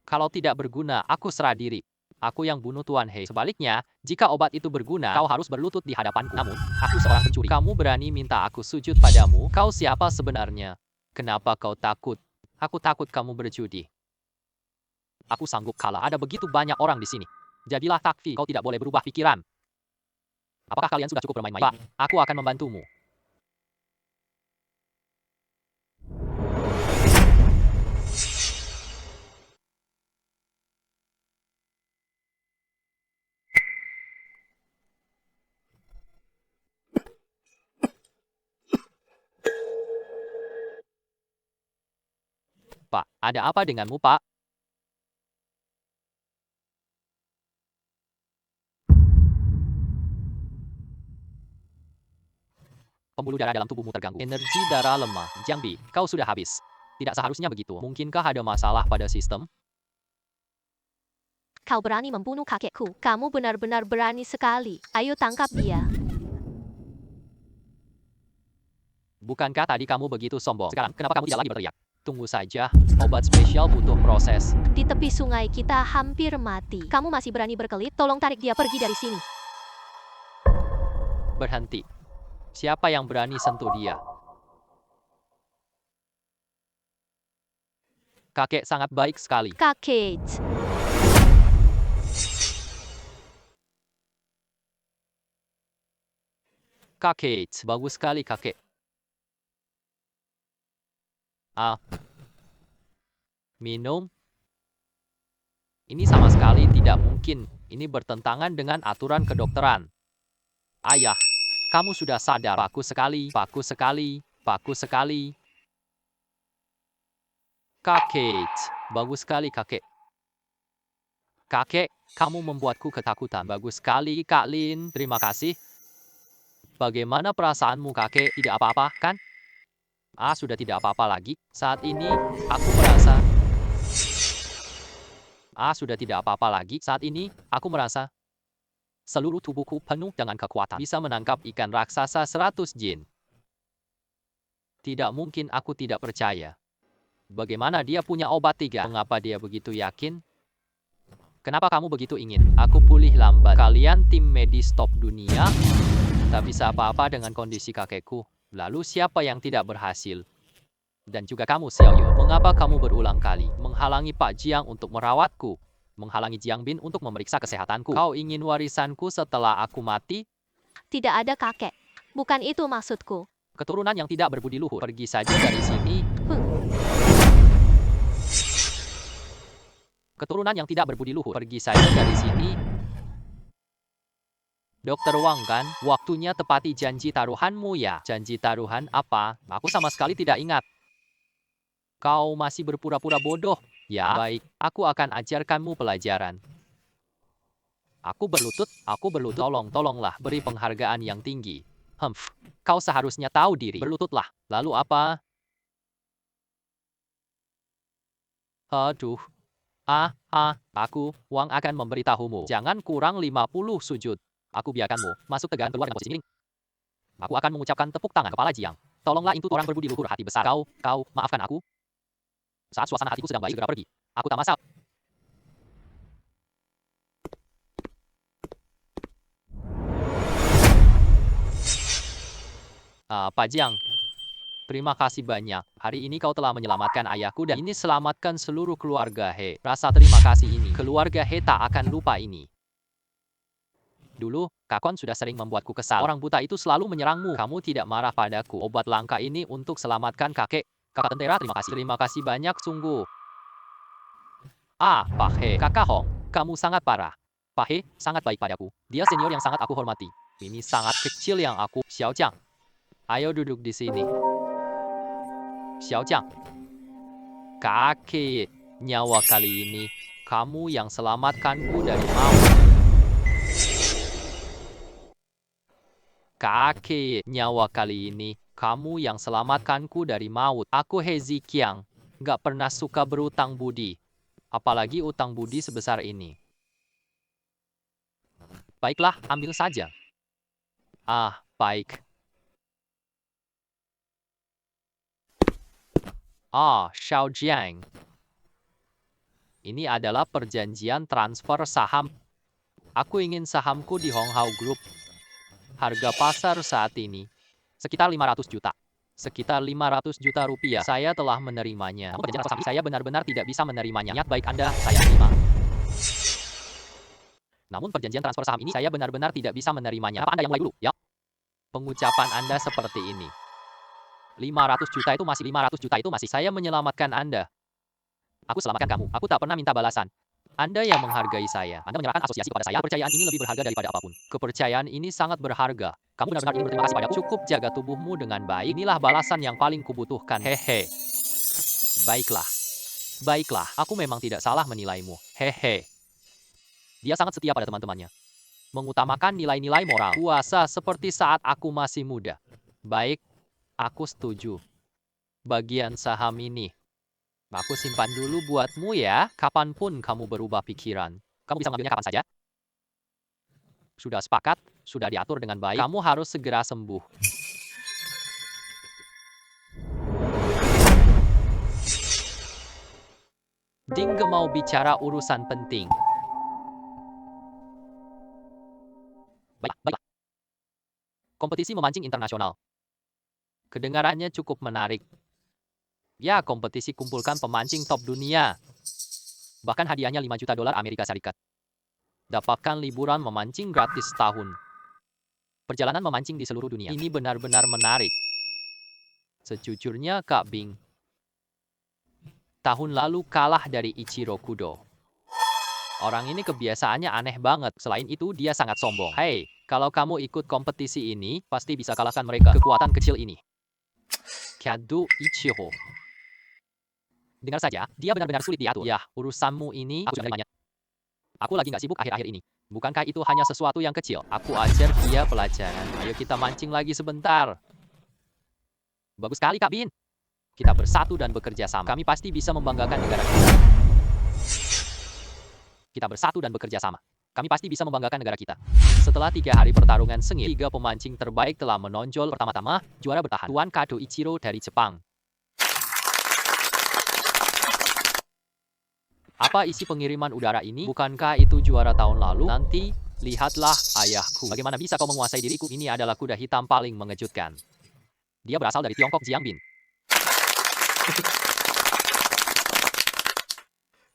Kalau tidak berguna, aku serah diri. Aku yang bunuh Tuan He. Sebaliknya, jika obat itu berguna, kau harus berlutut di hadapanku. Namun, aku seorang pencuri. Kamu berani minta aku sujud padamu? Kau siapa sebenarnya? Kenapa kau takut? Aku takut kamu berjudi. Aku sanggup kalah. Ada begitu banyak orang di sini. Jadilah takfi. Kau tidak boleh berubah pikiran. Apakah kalian sudah cukup bermain-main? Pak, aku akan membantumu. Pak, ada apa denganmu, Pak? Pembuluh darah dalam tubuhmu terganggu. Energi darah lemah. Jiangbi, kau sudah habis. Tidak seharusnya begitu. Mungkinkah ada masalah pada sistem? Kau berani membunuh kakekku. Kamu benar-benar berani sekali. Ayo tangkap dia. Bukankah tadi kamu begitu sombong? Sekarang, kenapa kamu tidak lagi berteriak? Tunggu saja, obat spesial butuh proses. Di tepi sungai kita hampir mati. Kamu masih berani berkelit? Tolong tarik dia pergi dari sini. Berhenti. Siapa yang berani sentuh dia? Kakek sangat baik sekali. Kakek. Kakek, bagus sekali kakek. Minum? Ini sama sekali tidak mungkin. Ini bertentangan dengan aturan kedokteran. Ayah, kamu sudah sadar. Bagus sekali, bagus sekali, bagus sekali. Kakek, bagus sekali kakek. Kakek, kamu membuatku ketakutan. Bagus sekali, Kak Lin. Terima kasih. Bagaimana perasaanmu, kakek? Tidak apa-apa, kan? Sudah tidak apa-apa lagi. Saat ini, aku merasa... sudah tidak apa-apa lagi. Saat ini, aku merasa... Seluruh tubuhku penuh dengan kekuatan. Bisa menangkap ikan raksasa 100 jin. Tidak mungkin aku tidak percaya. Bagaimana dia punya obat 3? Mengapa dia begitu yakin? Kenapa kamu begitu ingin? Aku pulih lambat. Kalian tim medis top dunia? Tak bisa apa-apa dengan kondisi kakekku. Lalu siapa yang tidak berhasil? Dan juga kamu, Xiaoyu. Mengapa kamu berulang kali menghalangi Pak Jiang untuk merawatku? Menghalangi Jiang Bin untuk memeriksa kesehatanku? Kau ingin warisanku setelah aku mati? Tidak ada kakek. Bukan itu maksudku. Keturunan yang tidak berbudi luhur. Pergi saja dari sini. Keturunan yang tidak berbudi luhur. Pergi saja dari sini. Dokter Wang kan? Waktunya tepati janji taruhanmu ya. Janji taruhan apa? Aku sama sekali tidak ingat. Kau masih berpura-pura bodoh. Ya, baik. Aku akan ajarkanmu pelajaran. Aku berlutut. Tolonglah, beri penghargaan yang tinggi. Kau seharusnya tahu diri. Berlututlah. Lalu apa? Aduh. Aku, Wang akan memberitahumu. Jangan kurang 50 sujud. Aku biarkanmu masuk tegangan keluar dengan posisi miring. Aku akan mengucapkan tepuk tangan kepala Jiang. Tolonglah itu orang berbudi luhur hati besar. Kau, maafkan aku. Saat suasana hatiku sedang baik, segera pergi. Aku tak masalah. Pak Jiang, terima kasih banyak. Hari ini kau telah menyelamatkan ayahku dan ini selamatkan seluruh keluarga He. Rasa terima kasih ini, keluarga He tak akan lupa ini. Dulu, Kakon sudah sering membuatku kesal. Orang buta itu selalu menyerangmu. Kamu tidak marah padaku. Obat langka ini untuk selamatkan kakek. Kakak Tentera, terima kasih. Terima kasih banyak, sungguh. Pak He, Kakak Hong, kamu sangat parah. Pak He sangat baik padaku. Dia senior yang sangat aku hormati. Ini sangat kecil yang aku. Xiao Jiang, ayo duduk di sini. Xiao Jiang, kakek, nyawa kali ini kamu yang selamatkanku dari maut. Kakek, nyawa kali ini kamu yang selamatkanku dari maut. Aku He Ziqiang, gak pernah suka berutang budi. Apalagi utang budi sebesar ini. Baiklah, ambil saja. Baik. Xiao Jiang. Ini adalah perjanjian transfer saham. Aku ingin sahamku di Hong Hao Group. Harga pasar saat ini sekitar 500 juta. Sekitar 500 juta rupiah. Saya telah menerimanya. Namun perjanjian transfer saham ini saya benar-benar tidak bisa menerimanya. Niat baik Anda, saya terima. Namun perjanjian transfer saham ini saya benar-benar tidak bisa menerimanya. Apa Anda yang mulai dulu? Ya. Pengucapan Anda seperti ini. 500 juta itu masih 500 juta itu masih. Saya menyelamatkan Anda. Aku selamatkan kamu. Aku tak pernah minta balasan. Anda yang menghargai saya. Anda menyerahkan asosiasi kepada saya. Kepercayaan ini lebih berharga daripada apapun. Kepercayaan ini sangat berharga. Kamu benar-benar ingin berterima kasih padaku. Cukup jaga tubuhmu dengan baik. Inilah balasan yang paling kubutuhkan. Hehe. Baiklah. Baiklah, aku memang tidak salah menilaimu. Hehe. Dia sangat setia pada teman-temannya. Mengutamakan nilai-nilai moral. Puasa seperti saat aku masih muda. Baik, aku setuju. Bagian saham ini aku simpan dulu buatmu ya. Kapanpun kamu berubah pikiran, kamu bisa mengambilnya kapan saja. Sudah sepakat, sudah diatur dengan baik. Kamu harus segera sembuh. Ding mau bicara urusan penting. Baiklah. Kompetisi memancing internasional. Kedengarannya cukup menarik. Ya, kompetisi kumpulkan pemancing top dunia. Bahkan hadiahnya 5 juta dolar Amerika Serikat. Dapatkan liburan memancing gratis setahun. Perjalanan memancing di seluruh dunia. Ini benar-benar menarik. Sejujurnya, Kak Bing, tahun lalu kalah dari Ichiro Kudo. Orang ini kebiasaannya aneh banget. Selain itu, dia sangat sombong. Hei, kalau kamu ikut kompetisi ini, pasti bisa kalahkan mereka. Kekuatan kecil ini. Kado Ichiro. Dengar saja, dia benar-benar sulit diatur. Ya, urusanmu ini, aku sudah menerimanya. Aku lagi nggak sibuk akhir-akhir ini. Bukankah itu hanya sesuatu yang kecil? Aku ajar dia pelajaran. Ayo kita mancing lagi sebentar. Bagus sekali, Kak Bin. Kita bersatu dan bekerja sama. Kami pasti bisa membanggakan negara kita. Kita bersatu dan bekerja sama. Kami pasti bisa membanggakan negara kita. Setelah 3 hari pertarungan sengit, 3 pemancing terbaik telah menonjol. Pertama-tama, juara bertahan. Tuan Kado Ichiro dari Jepang. Apa isi pengiriman udara ini? Bukankah itu juara tahun lalu? Nanti, lihatlah ayahku. Bagaimana bisa kau menguasai diriku? Ini adalah kuda hitam paling mengejutkan. Dia berasal dari Tiongkok, Jiang Bin.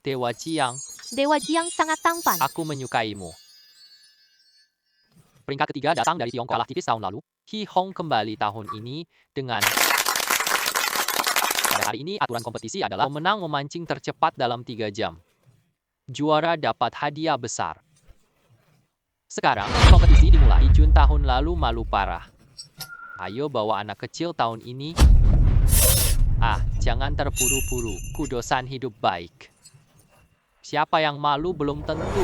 Dewa Jiang. Dewa Jiang sangat tampan. Aku menyukaimu. Peringkat ketiga datang dari Tiongkok. Kalah tipis tahun lalu. Hi Hong kembali tahun ini dengan... Pada hari ini, aturan kompetisi adalah pemenang memancing tercepat dalam 3 jam. Juara dapat hadiah besar. Sekarang, kompetisi dimulai. Jun tahun lalu malu parah. Ayo bawa anak kecil tahun ini. Jangan terburu-buru. Kudosan hidup baik. Siapa yang malu belum tentu.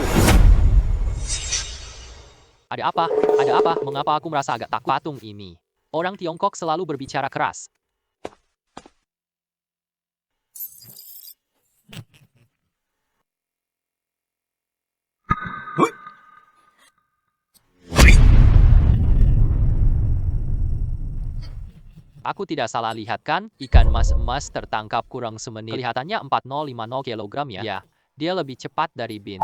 Ada apa? Ada apa? Mengapa aku merasa agak takut patung ini? Orang Tiongkok selalu berbicara keras. Aku tidak salah lihat kan? Ikan mas emas tertangkap kurang semenit. Kelihatannya 4050 kg ya. Ya, dia lebih cepat dari Bin.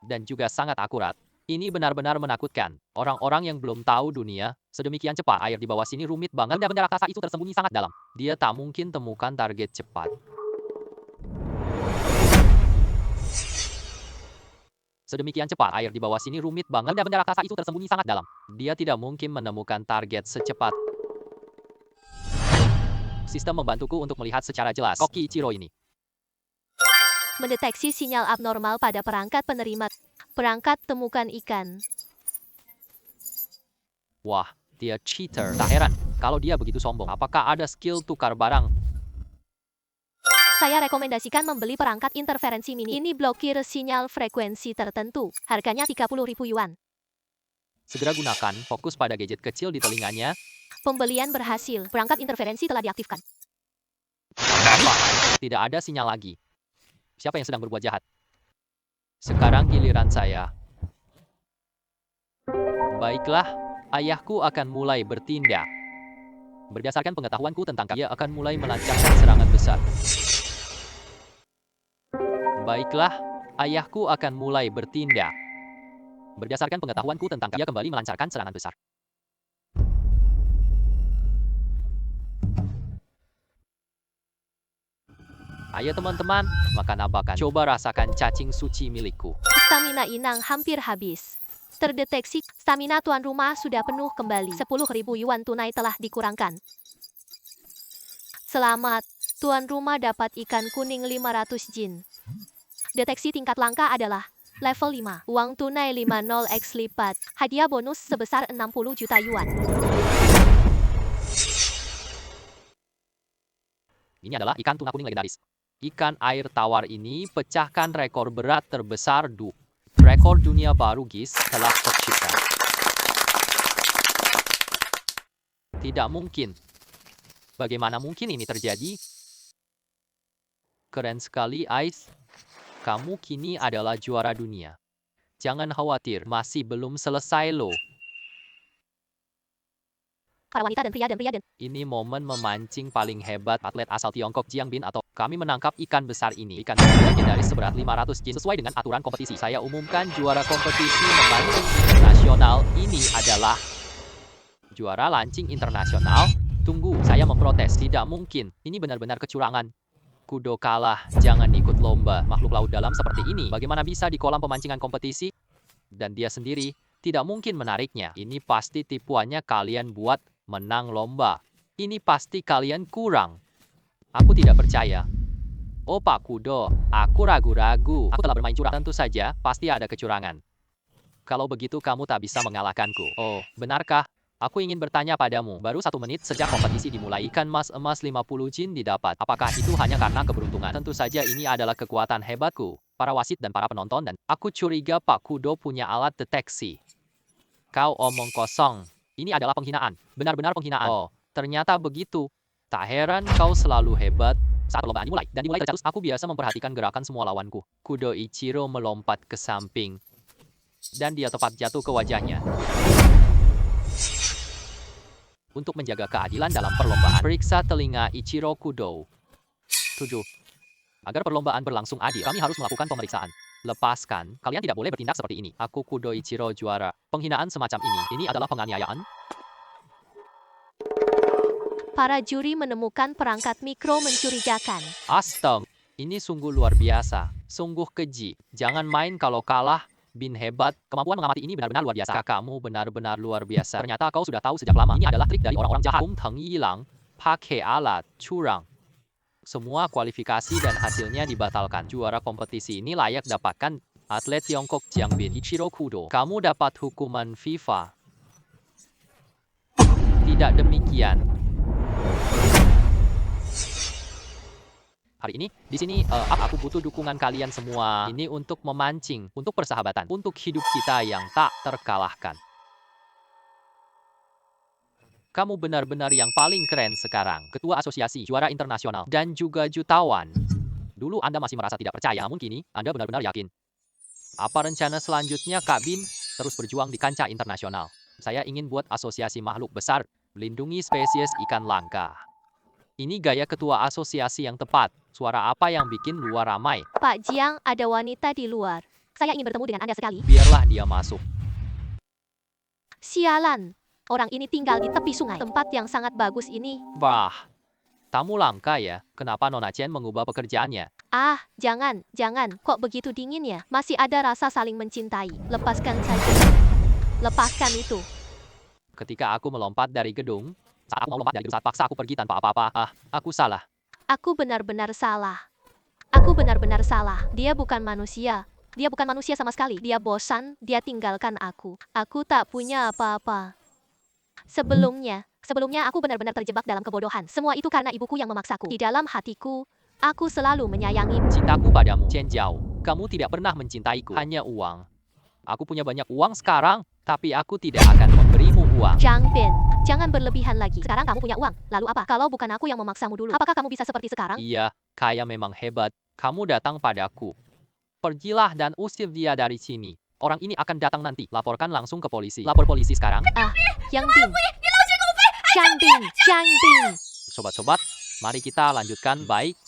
Dan juga sangat akurat. Ini benar-benar menakutkan. Orang-orang yang belum tahu dunia, sedemikian cepat. Air di bawah sini rumit banget. Benda-benda raksasa itu tersembunyi sangat dalam. Dia tak mungkin temukan target cepat. Sedemikian cepat. Air di bawah sini rumit banget. Benda-benda raksasa itu tersembunyi sangat dalam. Dia tidak mungkin menemukan target secepat. Sistem membantuku untuk melihat secara jelas koki Ichiro ini. Mendeteksi sinyal abnormal pada perangkat penerima. Perangkat temukan ikan. Wah, dia cheater. Tak heran kalau dia begitu sombong. Apakah ada skill tukar barang? Saya rekomendasikan membeli perangkat interferensi mini. Ini blokir sinyal frekuensi tertentu. Harganya 30.000 yuan. Segera gunakan, fokus pada gadget kecil di telinganya. Pembelian berhasil. Perangkat interferensi telah diaktifkan. Apa? Tidak ada sinyal lagi. Siapa yang sedang berbuat jahat? Sekarang giliran saya. Baiklah, ayahku akan mulai bertindak. Berdasarkan pengetahuanku tentang dia akan mulai melancarkan serangan besar. Baiklah, ayahku akan mulai bertindak. Berdasarkan pengetahuanku tentang dia kembali melancarkan serangan besar. Ayo teman-teman, makan abakan. Coba rasakan cacing suci milikku. Stamina Inang hampir habis. Terdeteksi, stamina tuan rumah sudah penuh kembali. 10.000 yuan tunai telah dikurangkan. Selamat, tuan rumah dapat ikan kuning 500 jin. Deteksi tingkat langka adalah level 5. Uang tunai 50x lipat. Hadiah bonus sebesar 60 juta yuan. Ini adalah ikan tuna kuning legendaris. Ikan air tawar ini pecahkan rekor berat terbesar rekor dunia baru guys telah tercipta. Tidak mungkin. Bagaimana mungkin ini terjadi? Keren sekali, Ice. Kamu kini adalah juara dunia. Jangan khawatir, masih belum selesai loh. Para wanita dan pria. Ini momen memancing paling hebat atlet asal Tiongkok Jiang Bin atau kami menangkap ikan besar ini. Ikan legendaris seberat 500 jin sesuai dengan aturan kompetisi. Saya umumkan juara kompetisi memancing internasional ini adalah juara lancing internasional. Tunggu, saya memprotes. Tidak mungkin. Ini benar-benar kecurangan. Kudo kalah, jangan ikut lomba. Makhluk laut dalam seperti ini, bagaimana bisa di kolam pemancingan kompetisi? Dan dia sendiri, tidak mungkin menariknya. Ini pasti tipuannya kalian buat menang lomba. Ini pasti kalian kurang. Aku tidak percaya. Oh Pak Kudo, aku ragu-ragu. Aku telah bermain curang. Tentu saja, pasti ada kecurangan. Kalau begitu kamu tak bisa mengalahkanku. Oh, benarkah? Aku ingin bertanya padamu, baru 1 menit sejak kompetisi dimulai, ikan mas emas 50 jin didapat. Apakah itu hanya karena keberuntungan? Tentu saja ini adalah kekuatan hebatku, para wasit dan para penonton, dan aku curiga Pak Kudo punya alat deteksi. Kau omong kosong. Ini adalah penghinaan, benar-benar penghinaan. Oh, ternyata begitu. Tak heran kau selalu hebat. Saat perlombaan dimulai, dan dimulai terus, aku biasa memperhatikan gerakan semua lawanku. Kudo Ichiro melompat ke samping, dan dia tepat jatuh ke wajahnya. Untuk menjaga keadilan dalam perlombaan, periksa telinga Ichiro Kudo. 7. Agar perlombaan berlangsung adil, kami harus melakukan pemeriksaan. Lepaskan, kalian tidak boleh bertindak seperti ini. Aku Kudo Ichiro juara. Penghinaan semacam ini adalah penganiayaan. Para juri menemukan perangkat mikro mencurigakan. Astaga, ini sungguh luar biasa. Sungguh keji. Jangan main kalau kalah. Bin hebat, kemampuan mengamati ini benar-benar luar biasa. Kakakmu benar-benar luar biasa. Ternyata kau sudah tahu sejak lama. Ini adalah trik dari orang-orang jahat. Teng Yilang, pakai alat curang. Semua kualifikasi dan hasilnya dibatalkan. Juara kompetisi ini layak dapatkan atlet Tiongkok Jiang Bin Ichiro Kudo. Kamu dapat hukuman FIFA. Tidak demikian. Hari ini, di sini, aku butuh dukungan kalian semua. Ini untuk memancing, untuk persahabatan, untuk hidup kita yang tak terkalahkan. Kamu benar-benar yang paling keren sekarang. Ketua Asosiasi Juara Internasional dan juga jutawan. Dulu Anda masih merasa tidak percaya, namun kini Anda benar-benar yakin. Apa rencana selanjutnya, Kak Bin? Terus berjuang di kancah internasional. Saya ingin buat asosiasi makhluk besar, melindungi spesies ikan langka. Ini gaya ketua asosiasi yang tepat. Suara apa yang bikin luar ramai? Pak Jiang, ada wanita di luar. Saya ingin bertemu dengan Anda sekali. Biarlah dia masuk. Sialan. Orang ini tinggal di tepi sungai. Tempat yang sangat bagus ini. Wah, tamu langka ya. Kenapa Nona Chen mengubah pekerjaannya? Ah, jangan. Kok begitu dingin ya? Masih ada rasa saling mencintai. Lepaskan saja. Lepaskan itu. Ketika aku melompat dari gedung, saat aku mau lompat dari gedung, saat paksa aku pergi tanpa apa-apa. Aku salah. Aku benar-benar salah. Aku benar-benar salah. Dia bukan manusia. Dia bukan manusia sama sekali. Dia bosan, dia tinggalkan aku. Aku tak punya apa-apa. Sebelumnya aku benar-benar terjebak dalam kebodohan. Semua itu karena ibuku yang memaksaku. Di dalam hatiku, aku selalu menyayangimu. Cintaku padamu, Chen Jiao. Kamu tidak pernah mencintaiku, hanya uang. Aku punya banyak uang sekarang, tapi aku tidak akan memberimu uang. Zhang Bin, jangan berlebihan lagi. Sekarang kamu punya uang. Lalu apa? Kalau bukan aku yang memaksamu dulu, apakah kamu bisa seperti sekarang? Iya, kaya memang hebat. Kamu datang padaku. Pergilah dan usir dia dari sini. Orang ini akan datang nanti. Laporkan langsung ke polisi. Lapor polisi sekarang. Yang Bin. Zhang Bin, Zhang Bin. Sobat-sobat, mari kita lanjutkan. Baik,